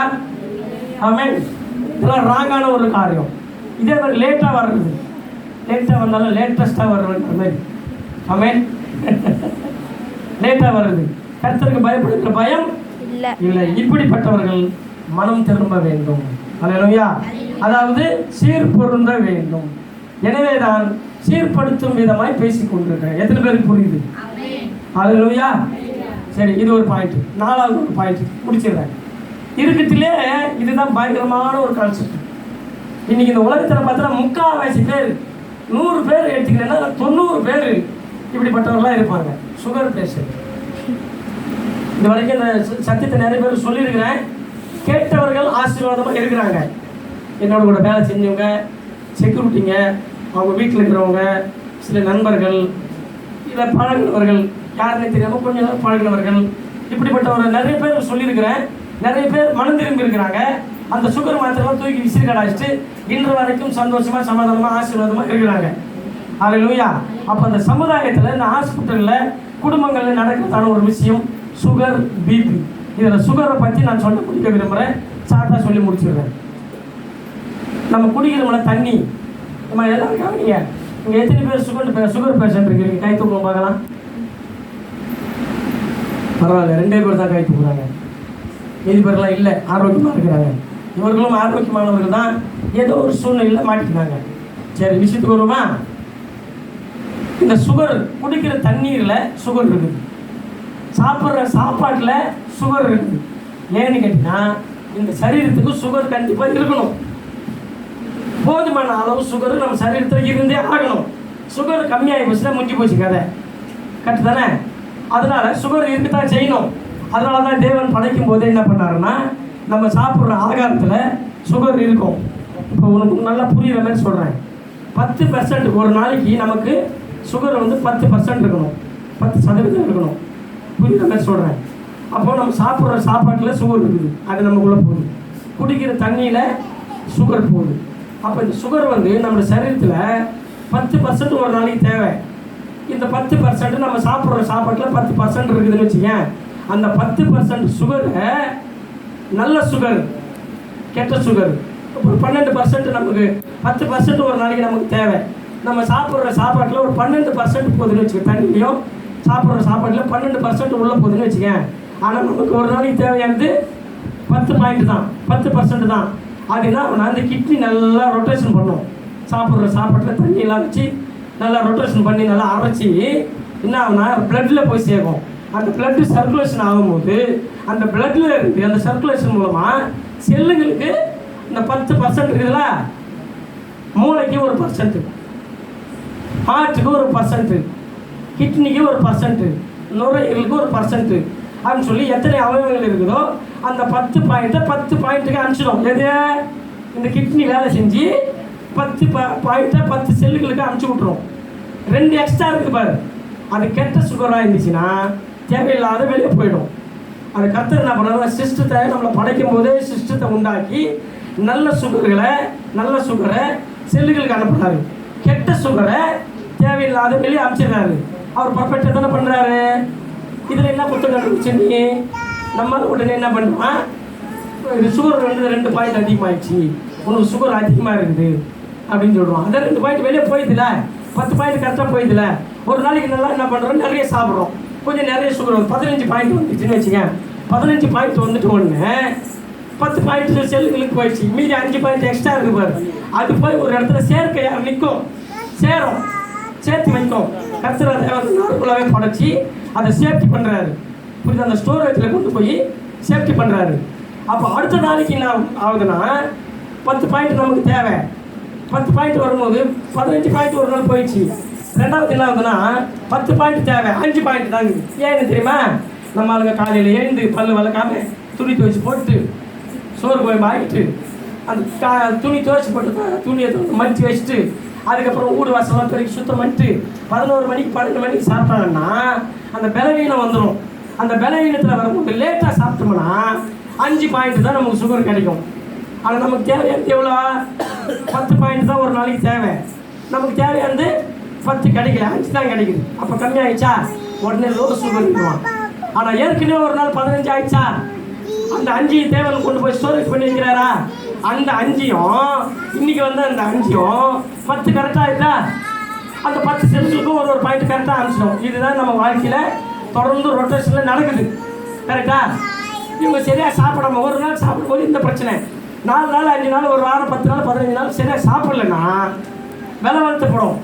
S1: ஆமென். இதெல்லாம் ராங்கான ஒரு காரியம். இதே மாதிரி லேட்டாக வர்றது, லேட்டாக வந்தாலும் லேட்டஸ்ட்டாக வர்றதுன்ற மாதிரி. ஆமென். லேட்டாக வர்றது. கர்த்தருக்கு பயப்படுகிற பயம் இல்லை. இப்படிப்பட்டவர்கள் மனம் திரும்ப வேண்டும். அல்லேலூயா. அதாவது சீர்பொருந்த வேண்டும். எனவேதான் சீர்படுத்தும் விதமாய் பேசிக் கொண்டிருக்கிறேன். எத்தனை பேருக்கு புரியுது? ஹல்லேலூயா. சரி, இது ஒரு பாயிண்ட். நாலாவது ஒரு பாயிண்ட் முடிச்சிடுறேன். இருக்கத்திலே இதுதான் பயங்கரமான ஒரு கான்செப்ட். இன்னைக்கு இந்த உலகத்தில் பார்த்தா 3/4 பேர், 100 பேர் எடுத்துக்கிட்டேன்னா 90 பேர் இப்படிப்பட்டவர்களாக இருப்பாங்க. Sugar patient. இது வரைக்கும் இந்த சத்தியத்தை நிறைய பேர் சொல்லியிருக்கிறேன். கேட்டவர்கள் ஆசீர்வாதமாக இருக்கிறாங்க. என்னோட கூட வேலை செஞ்சவங்க, செக்யூரிட்டிங்க, அவங்க வீட்டில் இருக்கிறவங்க, சில நண்பர்கள், இல்லை பழகினவர்கள், யாருன்னே தெரியாமல் கொஞ்சம் நேரம் பழகினவர்கள், இப்படிப்பட்டவர்கள் நிறைய பேர் சொல்லியிருக்கிறேன். நிறைய பேர் மனம் திரும்பி இருக்கிறாங்க. அந்த சுகர் மாத்திரலாம் தூக்கி விசிறி கடாச்சிட்டு இன்று வரைக்கும் சந்தோஷமாக சமாதானமாக ஆசீர்வாதமாக இருக்கிறாங்க. ஹல்லேலூயா. அப்போ அந்த சமுதாயத்தில், இந்த ஹாஸ்பிட்டலில், குடும்பங்களில் நடக்கிறதான ஒரு விஷயம் சுகர், பிபி. இதில் சுகரை பற்றி நான் சொல்ல முடிக்க விரும்புகிறேன். சார்ட்டாக சொல்லி முடிச்சிடுறேன். நம்ம குடிக்கிறோம்ல தண்ணி, நம்ம எல்லாரும் கவனிங்க. இங்கே எத்தனை பேர் சுகர் பேஷண்ட் இருக்கிறீங்க? கை தூக்கம் பார்க்கலாம். பரவாயில்ல, 2 பேர் தான் கை தூக்குறாங்க. மீதி பேர்லாம் இல்லை, ஆரோக்கியமாக இருக்கிறாங்க. இவர்களும் ஆரோக்கியமானவர்கள் தான், ஏதோ ஒரு சூழ்நிலையில் மாட்டிக்கிறாங்க. சரி, விஷயத்துக்கு வருமா? இந்த சுகர், குடிக்கிற தண்ணீரில் சுகர் இருக்குது, சாப்பிட்ற சாப்பாட்டில் சுகர் இருக்குது. ஏன்னு கேட்டிங்கன்னா, இந்த சரீரத்துக்கு சுகர் கண்டிப்பாக இருக்கணும். போதுமான அளவு சுகர் நம்ம சரீரத்தில் இருந்தே ஆகணும். சுகர் கம்மியாகி போச்சுன்னா முடிஞ்சு போச்சு கதை. கரெக்டு தானே? அதனால் சுகர் இருக்குதான் செய்யணும். அதனால தான் தேவன் படைக்கும் போதே என்ன பண்ணாருன்னா, நம்ம சாப்பிட்ற ஆகாரத்தில் சுகர் இருக்கும். இப்போ உனக்கு நல்லா புரிகிற மாதிரி சொல்கிறேன். 10% ஒரு நாளைக்கு நமக்கு சுகர் வந்து 10% இருக்கணும், 10% இருக்கணும். புரிகிற மாதிரி சொல்கிறேன். அப்போது நம்ம சாப்பிட்ற சாப்பாட்டில் சுகர் இருக்குது, அது நமக்குள்ளே போகுது. குடிக்கிற தண்ணியில் சுகர் போகுது. அப்போ இந்த சுகர் வந்து நம்ம சரீரத்தில் 10% ஒரு நாளைக்கு தேவை. இந்த 10% நம்ம சாப்பிட்ற சாப்பாட்டில் 10% இருக்குதுன்னு வச்சுக்கேன். அந்த 10% சுகரை, நல்ல சுகர், கெட்ட சுகர், ஒரு 12% நமக்கு 10% ஒரு நாளைக்கு நமக்கு தேவை. நம்ம சாப்பிட்ற சாப்பாட்டில் ஒரு 12% போகுதுன்னு வச்சுக்கேன். தண்ணிலையும் சாப்பிட்ற சாப்பாட்டில் 12% உள்ளே போகுதுன்னு வச்சுக்கேன். ஆனால் நமக்கு ஒரு நாளைக்கு தேவையானது 10 பாயிண்ட் தான், 10% தான். அதுனா அந்த கிட்னி நல்லா ரொட்டேஷன் பண்ணும். சாப்பிட்ற சாப்பாட்டில் தண்ணியெல்லாம் வச்சு நல்லா ரொட்டேஷன் பண்ணி நல்லா அரைச்சி என்ன ஆகுனா பிளட்டில் போய் சேர்க்கும். அந்த பிளட்டு சர்க்குலேஷன் ஆகும்போது அந்த பிளட்டில் இருக்குது, அந்த சர்க்குலேஷன் மூலமாக செல்லுங்களுக்கு இந்த 10% இருக்குதுல்ல, மூளைக்கு ஒரு 1%, ஹார்ட்டுக்கு ஒரு 1%, கிட்னிக்கு ஒரு 1%, நுரையீரலுக்கு ஒரு 1% அப்படின்னு சொல்லி எத்தனை அவயவங்கள் இருக்குதோ அந்த 10 பாயிண்ட்டுக்கு அனுப்பிச்சிடும். எது? இந்த கிட்னி வேலை செஞ்சு 10 பாயிண்ட்டை 10 செல்லுகளுக்கு அனுப்பிச்சி விட்ருவோம். 2 எக்ஸ்ட்ரா இருக்குது பாரு. அது கெட்ட சுகராக இருந்துச்சுன்னா தேவையில்லாத வெளியே போயிடும். அது கர்த்தர் என்ன பண்ணுறாங்க, சிஸ்டத்தை நம்மளை படைக்கும் போதே சிஸ்டத்தை உண்டாக்கி நல்ல சுகரை செல்லுகளுக்கு அனுப்புகிறாரு. கெட்ட சுகரை தேவையில்லாத வெளியே அனுப்பிச்சிடுறாரு. அவர் பர்ஃபெக்டாக தானே பண்ணுறாரு. இதில் என்ன புத்தகம் கண்டுபிடிச்சி நம்ம உடனே என்ன பண்ணுவோம், இது சுகர் வந்து 2 பாயிண்ட் அதிகமாகிடுச்சு, உனக்கு சுகர் அதிகமாக இருக்குது அப்படின்னு சொல்கிறோம். அந்த 2 பாயிண்ட் வெளியே போயிடுதுல, 10 பாயிண்ட் கரெக்டாக போயிடுதுல. ஒரு நாளைக்கு நல்லா என்ன பண்ணுறோம், நிறைய சாப்பிட்றோம், கொஞ்சம் நிறைய சுகர் வந்து 15 பாயிண்ட் வந்துச்சுன்னு வச்சுக்கேன். 15 பாயிண்ட் வந்துட்டு ஒன்று 10 பாயிண்ட் செல்லுகளுக்கு போயிடுச்சு. மீதி 5 பாயிண்ட் எக்ஸ்ட்ரா இருக்கு பாரு. அது போய் ஒரு இடத்துல சேர்க்கையாக நிற்கும், சேர்த்து வைக்கும். கர்த்தர் நாளுக்குள்ளாவே படைச்சி அதை சேஃப்டி பண்ணுறாரு. புரியுது? அந்த ஸ்டோரேஜில் கொண்டு போய் சேஃப்டி பண்ணுறாரு. அப்போ அடுத்த நாளைக்கு என்ன ஆகுதுன்னா 10 பாயிண்ட் நமக்கு தேவை. 10 பாயிண்ட் வரும்போது 15 பாயிண்ட் ஒரு நாள் போயிடுச்சு. ரெண்டாவது என்ன ஆகுதுன்னா 10 பாயிண்ட் தேவை, 5 பாயிண்ட் தாங்க. ஏன்னு தெரியுமா? நம்ம ஆளுங்க காலையில் எழுந்து பல்லு வளர்க்காம துணி துவைச்சி போட்டு சோறு போய் வாங்கிட்டு அந்த துணி துவைச்சி போட்டு துணியை மடித்து வச்சுட்டு அதுக்கப்புறம் வீடு வாசலாம் துறைக்கு சுத்தம் பண்ணிட்டு 11 மணிக்கு 12 மணிக்கு சாப்பிட்டாங்கன்னா அந்த பலவீனம் வந்துடும். அந்த பலவீனத்தில் வரும்போது லேட்டாக சாப்பிட்டோம்னா 5 பாயிண்ட் தான் நமக்கு சுகர் கிடைக்கும். ஆனால் நமக்கு தேவையானது எவ்வளோ? 10 பாயிண்ட் தான் ஒரு நாளைக்கு தேவை. நமக்கு தேவையானது 10 கிடைக்கல, 5 தான் கிடைக்குது. அப்போ கம்மியாகிடுச்சா உடனே லோ சுகர் இருக்குவான். ஆனால் ஏற்கனவே ஒரு நாள் 15 ஆகிடுச்சா, அந்த 5 தேவையை கொண்டு போய் ஸ்டோரேஜ் பண்ணி வைக்கிறாரா, அந்த 5யும் இன்னைக்கு வந்து அந்த 5யும் 10 கரெக்டாக இருக்கா, அந்த 10 செல்லுக்கும் ஒரு பாயிண்ட் கரெக்டாக அனுப்பிச்சிடும். இதுதான் நம்ம வாழ்க்கையில் தொடர்ந்து ரொட்டேஷனில் நடக்குது. கரெக்டா? இவங்க சரியாக சாப்பிடாம ஒரு நாள் சாப்பிடும்போது இந்த பிரச்சனை, 4 நாள் 5 நாள் ஒரு வாரம் 10 நாள் 15 நாள் சரியாக சாப்பிடலன்னா விலை வளர்த்துப்படும்.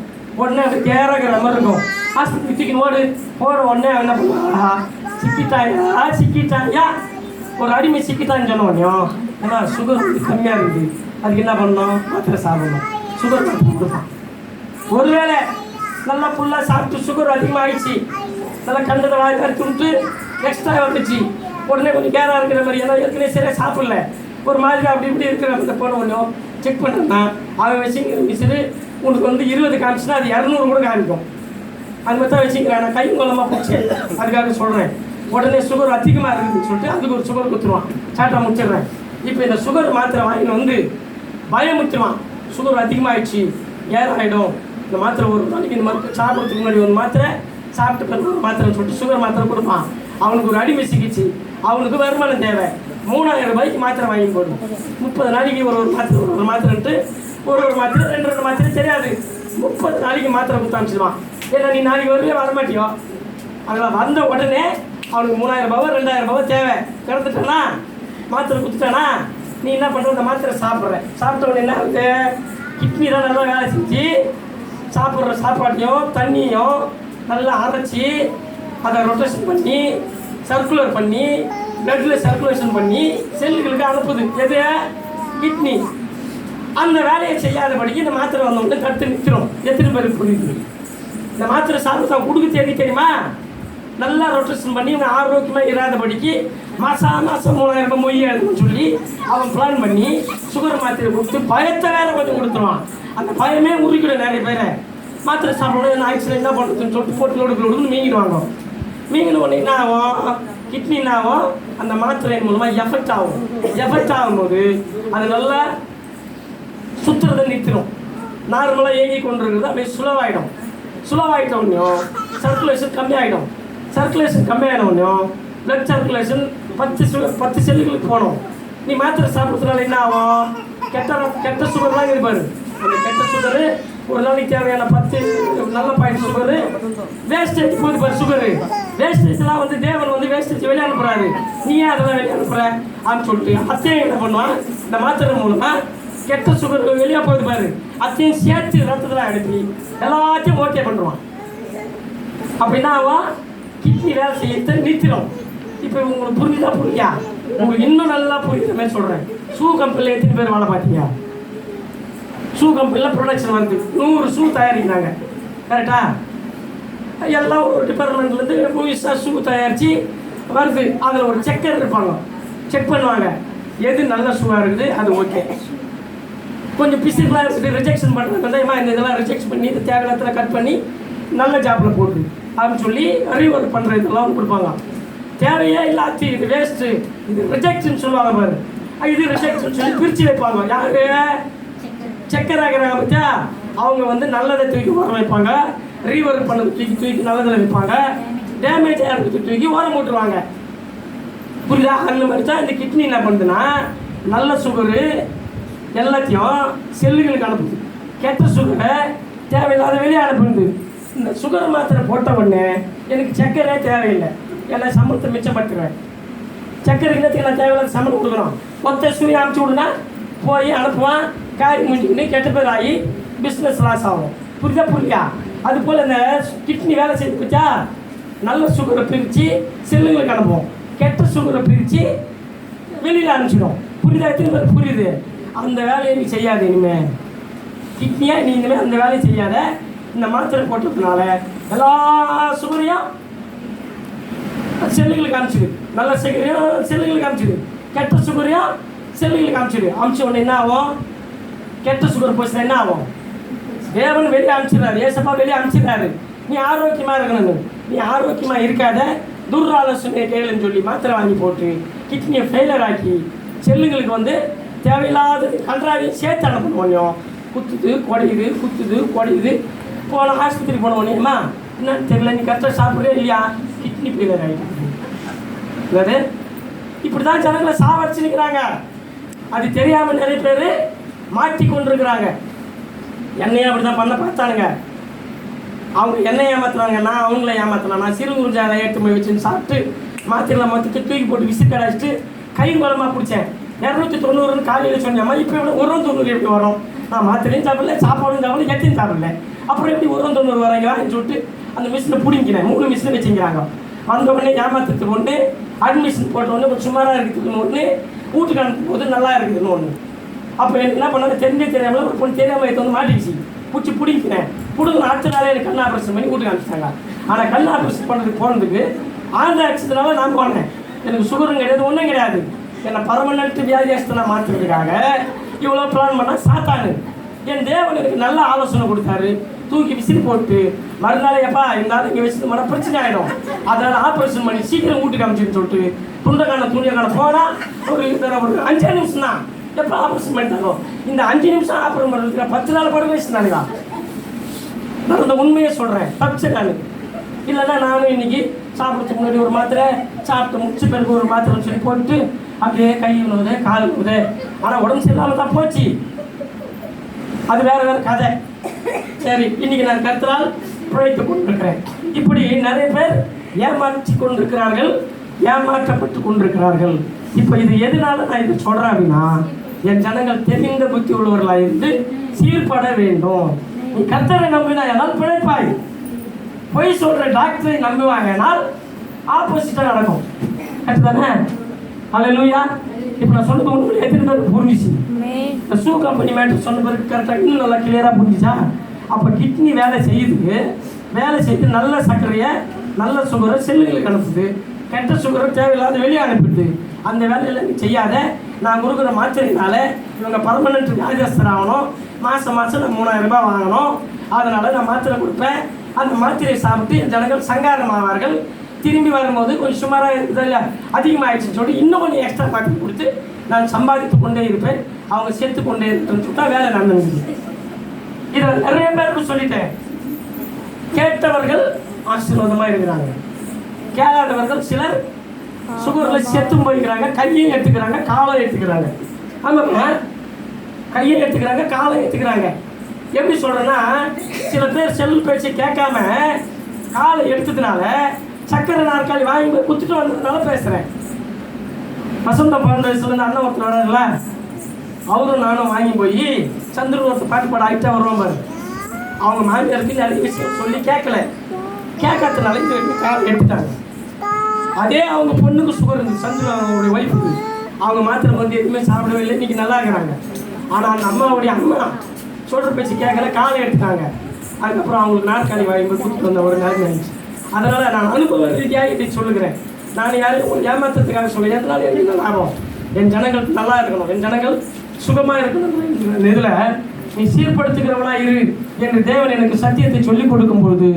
S1: உடனே அது கேரகிற மாதிரி இருக்கும். ஹாஸ்பிட்டல் தூக்கின்னு ஓடு உடனே என்ன பண்ணுவாங்க, சிக்கிட்டாயா ஒரு அடிமை சிக்கிட்டான்னு சொன்ன உடனே ஏன்னா சுகர் வந்து கம்மியாக இருக்குது, அதுக்கு என்ன பண்ணணும், மாத்திரை சாப்பிடணும், சுகர் மாத்திரை கொடுப்பான். ஒருவேளை நல்லா ஃபுல்லாக சாப்பிட்டு சுகர் அதிகமாகிடுச்சு, நல்லா கண்டதை வாய் கரைச்சி எக்ஸ்ட்ரா வந்துச்சு, உடனே கொஞ்சம் கேராக இருக்கிற மாதிரி ஏன்னா ஏற்கனவே சரியாக சாப்பிடல ஒரு மாதிரி அப்படி இப்படி இருக்கிற அந்த போன ஒன்றும் செக் பண்ணா அவன் வச்சுங்கிற மிஷினு உனக்கு வந்து 20 காமிச்சுன்னா அது 200 கூட காமிக்கும். அது மாதிரி தான் வச்சுக்கிறேன். நான் கை மூலமாக பிடிச்சேன், அதுக்காக சொல்கிறேன். உடனே சுகர் அதிகமாக இருக்குதுன்னு சொல்லிட்டு அதுக்கு ஒரு சுகர் கொடுத்துருவான், சாட்டாக முடிச்சிடுறேன். இப்போ இந்த சுகர் மாத்திரை வாங்கின்னு வந்து பயமுத்துருவான், சுகர் அதிகமாகிடுச்சு ஏர் ஆகிடும், இந்த மாத்திரை ஒரு நாளைக்கு இந்த மாதிரி சாப்பிட்றதுக்கு முன்னாடி ஒரு மாத்திரை சாப்பிட்டு பிறகு மாத்திரைன்னு சொல்லிட்டு சுகர் மாத்திரை கொடுப்பான். அவனுக்கு ஒரு அடிமை சிகிச்சை, அவனுக்கு வருமானம் தேவை. 3000 ரூபாய்க்கு மாத்திரை வாங்கி போடும். 30 நாளைக்கு ஒரு மாத்திரைன்ட்டு ஒரு மாத்திரை 2 மாத்திரை தெரியாது, 30 நாளைக்கு மாத்திரை கொடுத்து அனுப்பிச்சிடுவான். ஏன்னா நீ நாளைக்கு வருவே வரமாட்டியோ, அதில் வந்த உடனே அவனுக்கு 3000 ரூபாவோ 2000 ரூபாவோ தேவை. கிடந்துட்டானா மாத்திரை கொடுத்துட்டானா நீ என்ன பண்ணுற, இந்த மாத்திரை சாப்பிட்ட உடனே என்ன ஆகுது, கிட்னி தான் நல்லா வேலை செஞ்சு சாப்பிட்ற சாப்பாட்டையும் தண்ணியும் நல்லா அரைச்சி அதை ரொட்டேஷன் பண்ணி சர்க்குலர் பண்ணி பிளட்டில் சர்க்குலேஷன் பண்ணி செல்லுகளுக்கு அனுப்புது. எது, கிட்னி. அந்த வேலையை செய்யாதபடிக்கு இந்த மாத்திரை வந்தவங்க கற்று நிற்கிறோம். எத்தனை பேருக்கு புரியுது? இந்த மாத்திரை சாப்பிட்டு தான் கொடுக்க தெரியுமா, நல்லா ரொட்டேஷன் பண்ணி இவங்க ஆரோக்கியமாக இராதபடிக்கு மாதம் 3000 ரூபாய் மொய் எழுதுன்னு சொல்லி அவன் பிளான் பண்ணி சுகர் மாத்திரை கொடுத்து பயத்தை வேற கொஞ்சம் கொடுத்துருவான். அந்த பயமே உருக்கிடும் நிறைய பேரை. மாத்திரை சாப்பிடணும் ஆக்சிடென்ட் என்ன பண்ணுறதுன்னு சொல்லிட்டு போட்டு மீங்கிடுவாங்க. மீங்கின உடனே என்ன ஆகும், கிட்னி என்ன ஆகும், அந்த மாத்திரையின் மூலமாக எஃபெக்ட் ஆகும்போது அது நல்லா சுற்றுறதை நிறுத்திடும். நார்மலாக இயங்கி கொண்டு இருக்கிறது அப்படியே சுலவாயிட்ட உடனேயும் சர்க்குலேஷன் கம்மியாகிடும். சர்க்குலேஷன் கம்மியான உடனேயும் பிளட் சர்க்குலேஷன் 10 செல்லுகளுக்கு போகணும். நீ மாத்திரை சாப்பிட்றதுனால என்ன ஆகும், கெட்ட சுகர்லாம் இருப்பாரு. அந்த கெட்ட சுகரு ஒரு நாளைக்கு தேவையான 10 நல்ல பாயிண்ட் சுகரு வேஸ்டேஜ் போகுது பாரு. சுகரு வேஸ்டேஜ்லாம் வந்து தேவன் வந்து வேஸ்டேஜ் வெளியே அனுப்புறாரு, நீ ஏன் அதெல்லாம் வெளியே அனுப்புற அப்படின்னு சொல்லிட்டு அத்தையும் என்ன பண்ணுவான், இந்த மாத்திரை மூலமாக கெட்ட சுகர் வெளியே போகுது பாரு, அத்தையும் சேர்த்து ரத்தத்தில் அனுப்பி எல்லாத்தையும் ஓகே பண்ணுவான். அப்படின்னா அவன் கிட்னி வேலை செய்யறத நிறுத்திடும். இப்போ உங்களுக்கு புரியா? உங்களுக்கு இன்னும் நல்லா புரியுற மாதிரி சொல்கிறேன். ஷூ கம்பெனியில் எத்தனை பேர் வேலை பார்த்தீங்க? ஷூ கம்பெனியில் ப்ரொடக்ஷன் வருது, 100 ஷூ தயாரிக்கிறாங்க, கரெக்டா? எல்லாம் ஒரு டிபார்ட்மெண்ட்லேருந்து புதுசாக ஷூ தயாரித்து வருது. அதில் ஒரு செக்கர் இருப்பாங்க, செக் பண்ணுவாங்க எது நல்ல ஷூவாக இருக்குது, அது ஓகே. கொஞ்சம் பிசிக்கலாக இருக்குது, ரிஜெக்ஷன் பண்ணுறது இந்த இதெல்லாம் ரிஜெக்ட் பண்ணி இந்த தேவையில்லாத கட் பண்ணி நல்ல ஜாப்பில் போட்டு அப்படின்னு சொல்லி ரீஒர்க் பண்ணுற இதெல்லாம் கொடுப்பாங்க. தேவையே இல்லாத இது வேஸ்ட்டு, இது ரிஜெக்ட்னு சொல்லுவாங்க பாரு, இது ரிஜெக்ட்னு சொல்லி பிரித்து வைப்பாங்க. யாரு செக்கர் ஆகிறாங்க பற்றியா, அவங்க வந்து நல்லதை தூக்கி ஓரம் வைப்பாங்க, ரீஒர்க் பண்ணது தூக்கி நல்லதில் வைப்பாங்க, டேமேஜ் ஆகிறதுக்கு தூக்கி ஓரம் போட்டுருவாங்க. புரியுதா? அந்த மாதிரி தான் இந்த கிட்னி என்ன பண்ணுதுன்னா நல்ல சுகரு எல்லாத்தையும் செல்லுகளுக்கு அனுப்புது, கெட்ட சுகரை தேவையில்லாத வெளியே அனுப்புது. இந்த சுகர் மாத்திரை போட்ட உடனே எனக்கு சர்க்கரே தேவையில்லை, ஏன்னா சம்பளத்தை மிச்சப்படுத்துவேன். சர்க்கரை இன்னத்துக்கு நான் தேவையில்லாத சம்பளம் கொடுக்குறோம். மொத்த சுய அனுப்பிச்சி விடுனா போய் அனுப்புவான், காய் முடிஞ்சுக்கின்னு கெட்ட பேர் ஆகி பிஸ்னஸ் லாஸ் ஆகும். புரியா? அது போல் இந்த கிட்னி வேலை செய்து போச்சா, நல்ல சுகரை பிரித்து செல்லுங்களுக்கு அனுப்புவோம், கெட்ட சுகரை பிரித்து வெளியில் அனுப்பிச்சிடும். புரியுதா? எத்தனை பேர் புரியுது? அந்த வேலையை நீ செய்யாது இனிமேல். கிட்னியை நீ இனிமேல் அந்த வேலையை செய்யாத. இந்த மாத்திரை போட்டதுனால எல்லா சுகரையும் செல்லுகளுக்கு அனுப்பிச்சிடு, நல்ல சுகரையும் செல்லுகளுக்கு அனுப்பிச்சிடு, கெட்ட சுகரையும் செல்லுகளுக்கு அனுப்பிச்சிடு. அனுப்பிச்ச உடனே என்ன ஆகும், கெட்ட சுகர் போச்சுன்னா என்ன ஆகும், தேவன் வெளியே அனுப்பிச்சிடுறாரு, ஏசப்பா வெளியே அனுப்பிச்சிடுறாரு. நீ ஆரோக்கியமாக இருக்கணும். நீ ஆரோக்கியமாக இருக்காத, துராலோசனை கேளுன்னு சொல்லி மாத்திரை வாங்கி போட்டு கிட்னியை ஃபெயிலர் ஆக்கி செல்லுங்களுக்கு வந்து தேவையில்லாத கன்றாவையும் சேர்த்து அனுப்பணும். குத்துது குடையுது போன ஆஸ்பத்திரி போன உடனேம்மா என்னன்னு தெரியல, நீ கரெக்டாக சாப்பிட்றே இல்லையா, கிட்னி ஃபெயிலர் ஆகிட்டு. இப்படி தான் ஜனங்களை சாவடிச்சு நிற்கிறாங்க. அது தெரியாமல் நிறைய பேர் மாட்டி கொண்டிருக்கிறாங்க. என்னையே அப்படி தான் பண்ண பார்த்தானுங்க. அவங்க என்னை ஏமாத்துறாங்க, நான் அவங்கள ஏமாத்தினா. நான் சிறு குறிஞ்சாலை எடுத்து போய் வச்சுன்னு சாப்பிட்டு மாத்திரைலாம் மொத்தத்தை தூக்கி போட்டு விசிட்டு அடைச்சிட்டு கை குளமாக பிடிச்சேன். 290 காலையில் சொன்னேம்மா, இப்போ எப்படி 190 எப்படி வரும்? நான் மாத்திரையும் சாப்பிடல, சாப்பாடும் சாப்பிடல, எத்தையும் சாப்பிடல, அப்புறம் எப்படி 190 வராங்கன்னு சொல்லிட்டு அந்த மிஷினை பிடிங்கினேன். 3 மிஷினை வச்சுக்கிறாங்க. வந்த உடனே ஏமாத்துறதுக்கு ஒன்று, அட்மிஷன் போட்ட உடனே கொஞ்சம் சுமாராக இருக்குதுன்னு ஒன்று, வீட்டுக்கு அனுப்பும் போது நல்லா இருக்குதுன்னு ஒன்று. அப்போ என்ன பண்ணாங்க, தெரியாமல் ஒரு பொண்ணு தெரியாமல் எடுத்து வந்து மாட்டிடுச்சு. பிடிச்சி பிடிக்கினேன். பிடிக்கணும். அடுத்த நாளே எனக்கு கண் ஆப்ரேஷன் பண்ணி வீட்டுக்கு அனுப்பிச்சிட்டாங்க. ஆனால் கண் ஆப்ரேஷன் பண்ணுறதுக்கு போனதுக்கு ஆந்திரா ஆக்சிடனால நான் போனேன். எனக்கு சுகரும் கிடையாது, ஒன்றும் கிடையாது. என்னை பர்மனெண்ட் வியாதியஸ்தை நான் மாற்றுறதுக்காக இவ்வளோ பிளான் பண்ணால் சாத்தானு. என் தேவன் எனக்கு நல்ல ஆலோசனை கொடுத்தாரு. தூக்கி விசிறி போட்டு மறுநாள் எப்பா இருந்தாலும் இங்கே வச்சுட்டு மன பிரச்சனை ஆகிடும், அதனால் ஆப்ரேஷன் பண்ணி சீக்கிரம் வீட்டுக்கு அனுப்பிச்சுன்னு சொல்லிட்டு துண்டக்கான துணியக்கான போனால் ஒரு 5 நிமிஷம் தான். எப்போ ஆப்ரேஷன் பண்ணிட்டாங்க? இந்த 5 நிமிஷம் ஆப்ரேஷன் பண்ணுறதுக்கு 10 நாள் படம் வச்சுருந்தானுங்க. நான் இந்த உண்மையை சொல்கிறேன், தப்பிச்சு நான் இல்லைன்னா நானும் இன்னைக்கு சாப்பிட்றதுக்கு முன்னாடி ஒரு மாத்திரை சாப்பிட்டு முடிச்சு பிறகு ஒரு மாத்திரை சொல்லி போட்டு அப்படியே கை விழுவுது, கால் விழுவுது. ஆனால் உடம்பு சரியில்லாமல் தான் போச்சு. அது வேற கதை. சரி, இன்னைக்கு நான் கர்த்தரால் பிழைத்து கொண்டிருக்கிறேன். இப்படி நிறைய பேர் ஏமாற்றி கொண்டிருக்கிறார்கள், ஏமாற்றப்பட்டு கொண்டிருக்கிறார்கள். இப்போ இது எதனால நான் இது சொல்கிறேன் அப்படின்னா, என் ஜனங்கள் தெரிந்த புத்தி உள்ளவர்களாக இருந்து சீர்பட வேண்டும். நீ கர்த்தரை நம்பினா என்னால் பிழைப்பாய். பொய் சொல்கிற டாக்டரை நம்புவாங்கனால் ஆப்போசிட்டாக நடக்கும். கரெக்டு தானே? அல்லேலூயா. இப்போ நான் சொன்னது உங்களுக்கு எத்தனை பேருக்கு புரிஞ்சிச்சு? இந்த ஷூ கம்பெனி மேட்டர் சொன்ன பிறகு கரெக்டாக இன்னும் நல்லா கிளியராக புரிஞ்சிச்சா? அப்போ கிட்னி வேலை செய்து நல்ல சர்க்கரையை நல்ல சுகரை செல்லுகளுக்கு அனுப்புது, கெட்ட சுகரை தேவையில்லாத வெளியே அனுப்புது. அந்த வேலையில் நீ செய்யாத. நான் கொடுக்குற மாத்திரையினால இவங்க பர்மனெண்ட் வியாதியஸ்தர் ஆகணும், மாதம் நான் 3000 ரூபாய் வாங்கணும், அதனால் நான் மாத்திரை கொடுப்பேன். அந்த மாத்திரையை சாப்பிட்டு என் ஜனங்கள் சங்காரம் ஆவார்கள். திரும்பி வரும்போது கொஞ்சம் சுமாராக இருக்குது இல்லை அதிகமாகிடுச்சுன்னு சொல்லி இன்னும் கொஞ்சம் எக்ஸ்ட்ரா மாற்றி கொடுத்து நான் சம்பாதித்து கொண்டே இருப்பேன், அவங்க சேர்த்து கொண்டே இருப்பேன்னு சொல்லிட்டா வேலை நடந்துச்சு. இதை நிறைய பேருக்கு சொல்லிட்டேன். கேட்டவர்கள் ஆசீர்வாதமாக இருக்கிறாங்க, கேளாதவர்கள் சிலர் சுகரில் செத்தும் போய்க்கிறாங்க, கையையும் எடுத்துக்கிறாங்க, காலம் எடுத்துக்கிறாங்க. ஆமாம்மா, கையை எடுத்துக்கிறாங்க, காலம் எடுத்துக்கிறாங்க. எப்படி சொல்கிறேன்னா, சில பேர் செல் பேச்சு கேட்காம காலை எடுத்ததுனால சக்கரை நாற்காலி வாங்கி போய் குத்துட்டு வந்ததுனால பேசுகிறேன். வசந்த 12 வயசுலேருந்து அண்ணன் ஒருத்தர் வராதுல்ல, அவரும் நானும் வாங்கி போய் சந்திரன் ஒருத்தர் பாட்டு பாட ஆகிட்டா வருவோம் பாரு. அவங்க மாமியாருக்கு நிறைய விஷயம் சொல்லி கேட்காததுனால இந்த காலை எடுத்துட்டாங்க. அதே அவங்க பொண்ணுக்கு சுகர் இருந்துச்சு, சந்திரனுடைய ஒய்ஃபுக்கு. அவங்க மாத்திரை வந்து எதுவுமே சாப்பிடவே இல்லை, இன்றைக்கி நல்லா இருக்கிறாங்க. ஆனால் அந்த அம்மாவுடைய அம்மா சொல்கிற பேச்சு கேட்கல, காலை எடுத்துட்டாங்க. அதுக்கப்புறம் அவங்களுக்கு நாற்காலி வாங்கி போய் கூப்பிட்டு வந்த ஒரு நிலைமை இருந்துச்சு. அதனால் நான் அனுபவ ரீதியாக இதை சொல்லுகிறேன். நான் யாரையும் ஏமாற்றத்துக்காக சொல்ல, எதனால என்ன லாபம்? என் ஜனங்கள் நல்லா இருக்கணும், என் ஜனங்கள் சுகமாக இருக்கணும். இதில் நீ சீர்படுத்துகிறவனா இரு என்று தேவன் எனக்கு சத்தியத்தை சொல்லிக் கொடுக்கும்போது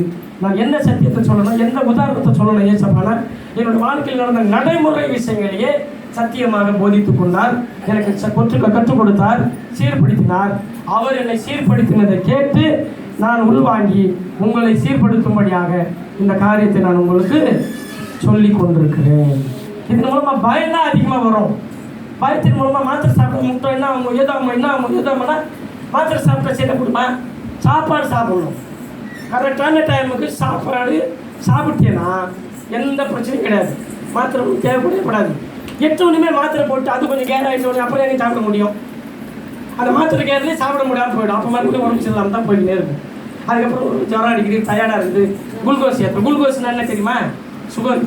S1: நான் என்ன சத்தியத்தை சொல்லணும், எந்த உதாரணத்தை சொல்லணும் ஏசப்பானா, என்னோட வாழ்க்கையில் நடந்த நடைமுறை விஷயங்களையே சத்தியமாக போதித்து கொண்டார், எனக்கு கற்றுக் கொடுத்தார், சீர்படுத்தினார். அவர் என்னை சீர்படுத்தினதை கேட்டு நான் உள்வாங்கி உங்களை சீர்படுத்தும்படியாக இந்த காரியத்தை நான் உங்களுக்கு சொல்லி கொண்டிருக்கிறேன். இதன் மூலமாக பயம் தான் அதிகமாக வரும். பயத்தின் மூலமாக மாத்திரை சாப்பிட முட்டை என்ன ஆகும், என்ன ஆகும்னா மாத்திரை சாப்பிட்டா சரி கொடுமா, சாப்பாடு சாப்பிடணும். கரெக்டான டைமுக்கு சாப்பாடு சாப்பிட்டேன்னா எந்த பிரச்சனையும் கிடையாது, மாத்திரை தேவைப்படப்படாது. 8 மணிமே மாத்திரை போட்டு அது கொஞ்சம் கேர் ஆகிட்டு அப்புறம் எனக்கு சாப்பிட முடியும். அந்த மாத்திரை கேர்லேயே சாப்பிட முடியாமல் போயிடும். அப்போ மறுபடியும் உடம்பு சரியில்லாமல் தான் போயிட்டே இருக்கும். அதுக்கப்புறம் ஒரு ஜுரம் அடிக்கிறது, டயர்டாக இருக்குது, குளுக்கோஸ் ஏற்றும். குளுக்கோஸ்னா என்ன தெரியுமா? சுகர்.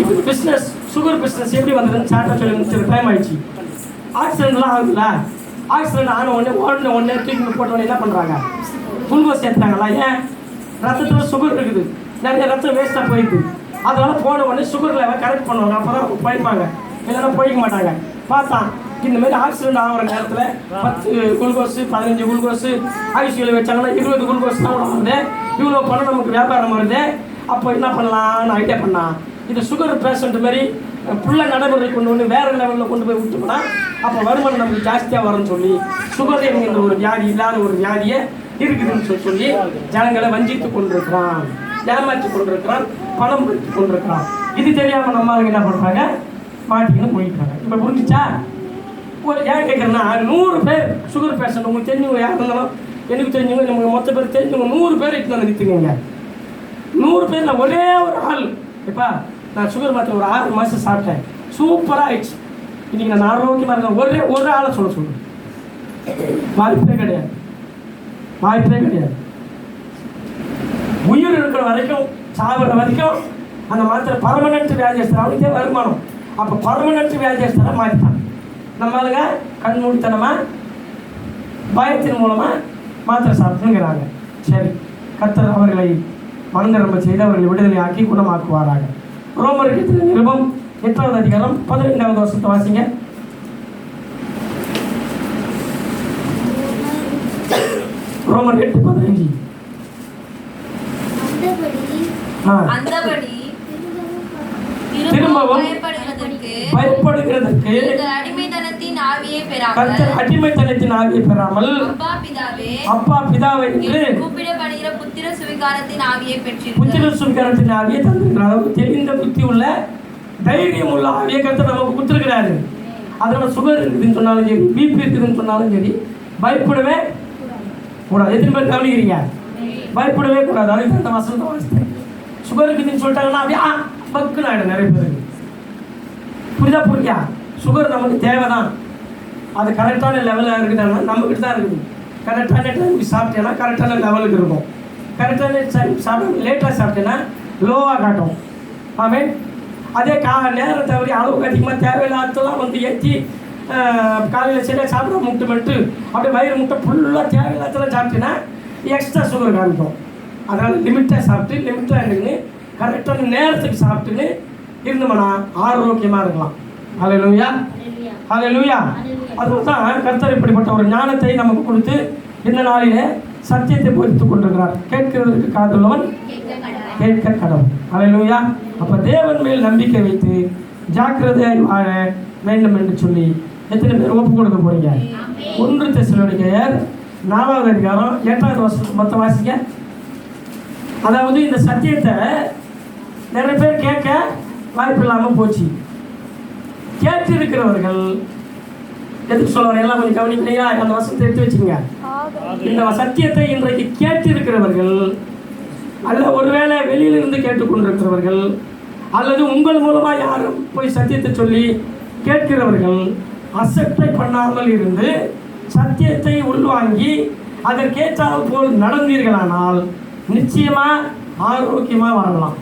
S1: இப்போ பிஸ்னஸ், சுகர் பிஸ்னஸ் எப்படி வந்ததுன்னு சார்ட்டாக சொல்லி முடிச்சது டைம் ஆகிடுச்சு. ஆக்சிடென்ட்லாம் ஆகுதுல்ல, ஆக்சிடென்ட் ஆன உடனே தூக்கி போட்டோன்னே என்ன பண்ணுறாங்க, குளுக்கோஸ் ஏற்றுறாங்களா? ஏன்? ரத்தத்தில் சுகர் இருக்குது, நிறைய ரத்தம் வேஸ்ட்டாக போயிடுது. அதனால் போன உடனே சுகர் லெவல் கரெக்ட் பண்ணுவாங்க, அப்போ தான் போய்ப்பாங்க, இல்லைன்னா போய்க்க மாட்டாங்க. பார்த்தான் இந்தமாரி ஆக்சிடென்ட் ஆகிற நேரத்தில் 10 குளுக்கோஸு 15 குளுக்கோஸு ஐசியூவில் வச்சாங்கன்னா 20 குளுக்கோஸ் தான் வருது. இவ்வளோ பணம் நமக்கு வியாபாரம் வருது. அப்போ என்ன பண்ணலான்னு ஐடியா பண்ணான், இது சுகர் பேஷண்ட் மாரி ஃபுல்ல நடைமுறை கொண்டு வந்து வேறு லெவலில் கொண்டு போய் விட்டோம்னா அப்போ வருமானம் நமக்கு ஜாஸ்தியாக வரும்னு சொல்லி சுகர் என்கின்ற ஒரு வியாதி இல்லாத ஒரு வியாதியை இருக்குதுன்னு சொல்லி ஜனங்களை வஞ்சித்து கொண்டிருக்கிறான், ஏமாற்றி கொண்டிருக்கிறான், பணம் வைத்து கொண்டிருக்கிறான். இது தெரியாமல் நம்ம என்ன பண்ணுறாங்க, மாட்டிக்கின்னு போயிட்டாங்க. இப்போ புரிஞ்சிச்சா? ஒரு ஏன் கேட்குறேன்னா, 100 பேர் சுகர் பேஷண்ட் உங்களுக்கு தெரிஞ்சவங்க யார் இருந்தாலும், எனக்கு தெரிஞ்சவங்க, நமக்கு மொத்த பேர் தெரிஞ்சவங்க 100 பேர் இட்டு வந்து நிறுத்துங்க. 100 பேரில் ஒரே ஒரு ஆள், இப்போ நான் சுகர் மாத்திரை ஒரு 6 மாதம் சாப்பிட்டேன், சூப்பராக ஆயிடுச்சு. இன்னைக்கு நான் ஆரோக்கியமாக இருக்கேன் ஒரு ஆளை சொல்லுங்க. வாய்ப்பே கிடையாது, வாய்ப்பே கிடையாது. உயிர் இருக்கிற வரைக்கும் சாகுற வரைக்கும் அந்த மாத்திரை பர்மனெண்ட் வியாதியஸ்தர் அவனுக்கே வருமானம். அப்போ பர்மனெண்ட் வியாதியஸ்தரை மாற்றிட்டான். நம்மளுங்க கண்மூடித்தனமாக பயத்தின் மூலமாக மாத்திரை சாப்பிட்டுங்கிறாங்க. சரி, கர்த்தர் அவர்களை மனந்திரம்ப செய்து அவர்களை விடுதலை ஆக்கி குணமாக்குவாராக. ரோமருக்கு நிருபம் 8வது அதிகாரம் 15வது வசனத்தை வாசிங்க. ரோமர் 8:15.
S3: அந்தபடி
S1: திரும்பவும் பயப்படுகிறதற்கு
S3: அடிமைத்தனத்தின் ஆவியை
S1: கர்த்தர் அடிமைத்தனத்தின் ஆவியை பெறாமல் அப்பா பிதாவை
S3: கூப்பிடப்படுகிற புத்திர சுவிகாரத்தின் ஆவியை
S1: புத்திர சுவிகாரத்தின் ஆவியை தந்திருக்கிறார். தெளிந்த புத்தி உள்ள தைரியம் உள்ள ஆவியை கர்த்தர் நமக்கு கொடுத்துருக்கிறாரு. அதனால சுகர் இருக்குதுன்னு சொன்னாலும் சரி, பிபி இருக்குதுன்னு சொன்னாலும் சரி, பயப்படவே கூடாது. எத்தனை பேர் கவனிக்கிறீங்க? பயப்படவே கூடாது. அதுக்கு அந்த வசனத்தை வாசித்தேன். சுகர் இருக்குதுன்னு சொல்லிட்டாங்கன்னா அப்படியே பக்குன்னு ஆகிடும் நிறைய பேருக்கு. புரியுதா? சுகர் நமக்கு தேவை தான். அது கரெக்டான லெவலில் இருக்குதுன்னா நம்மக்கிட்ட தான் இருக்குது. கரெக்டான டைமுக்கு சாப்பிட்டேன்னா கரெக்டான லெவலுக்கு இருக்கும். கரெக்டான டைம் சாப்பிட்டு லேட்டாக சாப்பிட்டேன்னா லோவாக காட்டும். ஆமாம். அதே நேரம் தவறி அளவுக்கு அதிகமாக தேவையில்லாதெல்லாம் வந்து ஏற்றி காலையில் சரியாக சாப்பிட மட்டும் அப்படியே வயிறு முட்டை ஃபுல்லாக தேவையில்லாதெல்லாம் சாப்பிட்டேன்னா எக்ஸ்ட்ரா சுகர் காமிக்கும். அதனால் லிமிட்டாக சாப்பிட்டு லிமிட்டாக இருக்குன்னு கரெக்டான நேரத்துக்கு சாப்பிட்டுன்னு இருந்தோம்னா ஆரோக்கியமாக இருக்கலாம். ஹல்லேலூயா, ஹல்லேலூயா. அதுதான் கர்த்தர் இப்படிப்பட்ட ஒரு ஞானத்தை நமக்கு கொடுத்து இந்த நாளிலே சத்தியத்தை போதித்துக் கொண்டிருக்கிறார். கேட்கிறதற்கு காதுள்ளவன் கேட்க கடவுள். ஹல்லேலூயா. அப்போ தேவன் மேல் நம்பிக்கை வைத்து ஜாக்கிரதையாய் வாழ வேண்டும் என்று சொல்லி எத்தனை பேர் ஒப்பு கொடுக்க போறீங்க? 1 தெசலோனிக்கேயர் 4வது அதிகாரம் 8வது வசனம் மொத்தம் வாசிக்க. அதாவது இந்த சத்தியத்தை நிறைய பேர் கேட்க வாய்ப்பு இல்லாமல் போச்சு. கேட்டு இருக்கிறவர்கள் எதுக்கு சொல்லுவாங்க? எல்லாம் கொஞ்சம் கவனிக்கிறீங்களா? அந்த வசனத்தை எடுத்து வச்சுக்கோங்க. இந்த சத்தியத்தை இன்றைக்கு கேட்டு இருக்கிறவர்கள், அல்ல ஒருவேளை வெளியிலிருந்து கேட்டுக்கொண்டிருக்கிறவர்கள், அல்லது உங்கள் மூலமாக யாரும் போய் சத்தியத்தை சொல்லி கேட்கிறவர்கள் அசட்டை பண்ணாமல் இருந்து சத்தியத்தை உள்வாங்கி அதற்கேற்றால் போல் நடந்தீர்களானால் நிச்சயமா ஆரோக்கியமா வாழலாம்.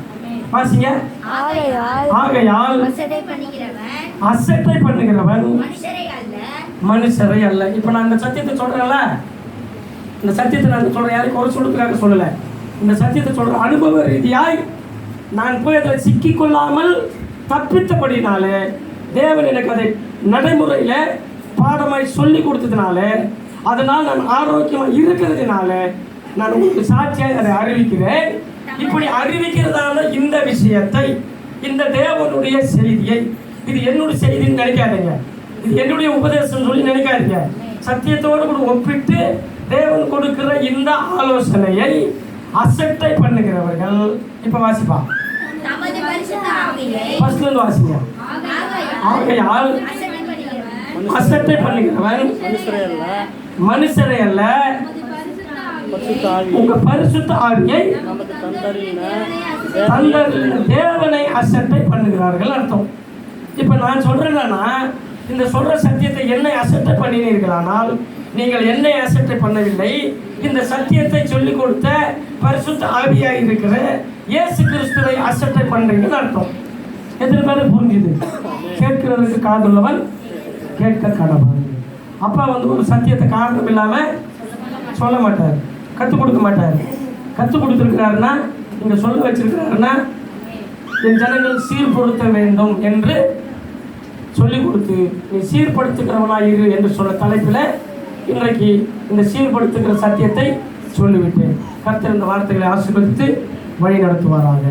S1: வாசிங்க. ஆகையால் அசட்டை பண்ணுகிறவன் மனுஷரை அல்ல. இப்ப நான் இந்த சத்தியத்தை சொல்றேன்ல, இந்த சத்தியத்தை நான் சொல்றேன், யாரும் குறை சொல்றதுக்காக சொல்லல. இந்த சத்தியத்தை சொல்ற அனுபவ ரீதியாய் நான் போய் அதில் சிக்கிக்கொள்ளாமல் தப்பித்தபடினாலே தேவன் எனக்கு அதை நடைமுறையில பாடமாய் சொல்லி கொடுத்ததுனால, அதனால் நான் ஆரோக்கியமாக இருக்கிறதுனால நான் உங்களுக்கு சாட்சியாக அதை அறிவிக்கிறேன். இப்படி அறிவிக்கிறதால இந்த விஷயத்தை, இந்த தேவனுடைய செய்தியை, இது என்னுடைய செய்தின்னு நினைக்காதீங்க, இது என்னுடைய உபதேசம் சொல்லி நினைக்காதீங்க. சத்தியத்தோடு கூட ஒப்பிட்டு தேவன் கொடுக்கிற இந்த ஆலோசனையை அசட்டை பண்ணுகிறவர்கள், இப்ப வாசிப்பா வாசிங்க. ஆகையால் அசட்டை பண்ணுகிறவன் மனுஷரை அல்ல, உங்க பரிசுத்த ஆவியை தேவனை அசட்டை பண்ணுகிறார்கள் அர்த்தம். இப்ப நான் சொல்றேன்னா, இந்த சொல்ற சத்தியத்தை என்னை அசட்டை பண்ணினீர்களானால் நீங்கள் என்னை அசட்டை பண்ணவில்லை, இந்த சத்தியத்தை சொல்லிக் கொடுத்த பரிசுத்த ஆவியாய் இருக்கிற இயேசு கிறிஸ்துவை அசட்டை பண்றீங்கன்னு அர்த்தம். எத்தனை பேரு புரிஞ்சுது? கேட்கிறதுக்கு காதுள்ளவன் கேட்க கடவுள். அப்பா வந்து ஒரு சத்தியத்தை காரணம் இல்லாம சொல்ல மாட்டார், கற்றுக் கொடுக்க மாட்டார். கற்றுக் கொடுத்துருக்கிறாருன்னா, இங்க சொல்ல வச்சிருக்கிறாருன்னா, என் ஜனங்கள் சீர்படுத்த வேண்டும் என்று சொல்லிக் கொடுத்து நீ சீர்படுத்துகிறவனாயிரு என்று சொன்ன தலைப்பில் இன்றைக்கு இந்த சீர்படுத்துகிற சத்தியத்தை சொல்லிவிட்டேன். கர்த்தர் இந்த வார்த்தைகளை ஆசீர்வதித்து வழி நடத்துவாராக.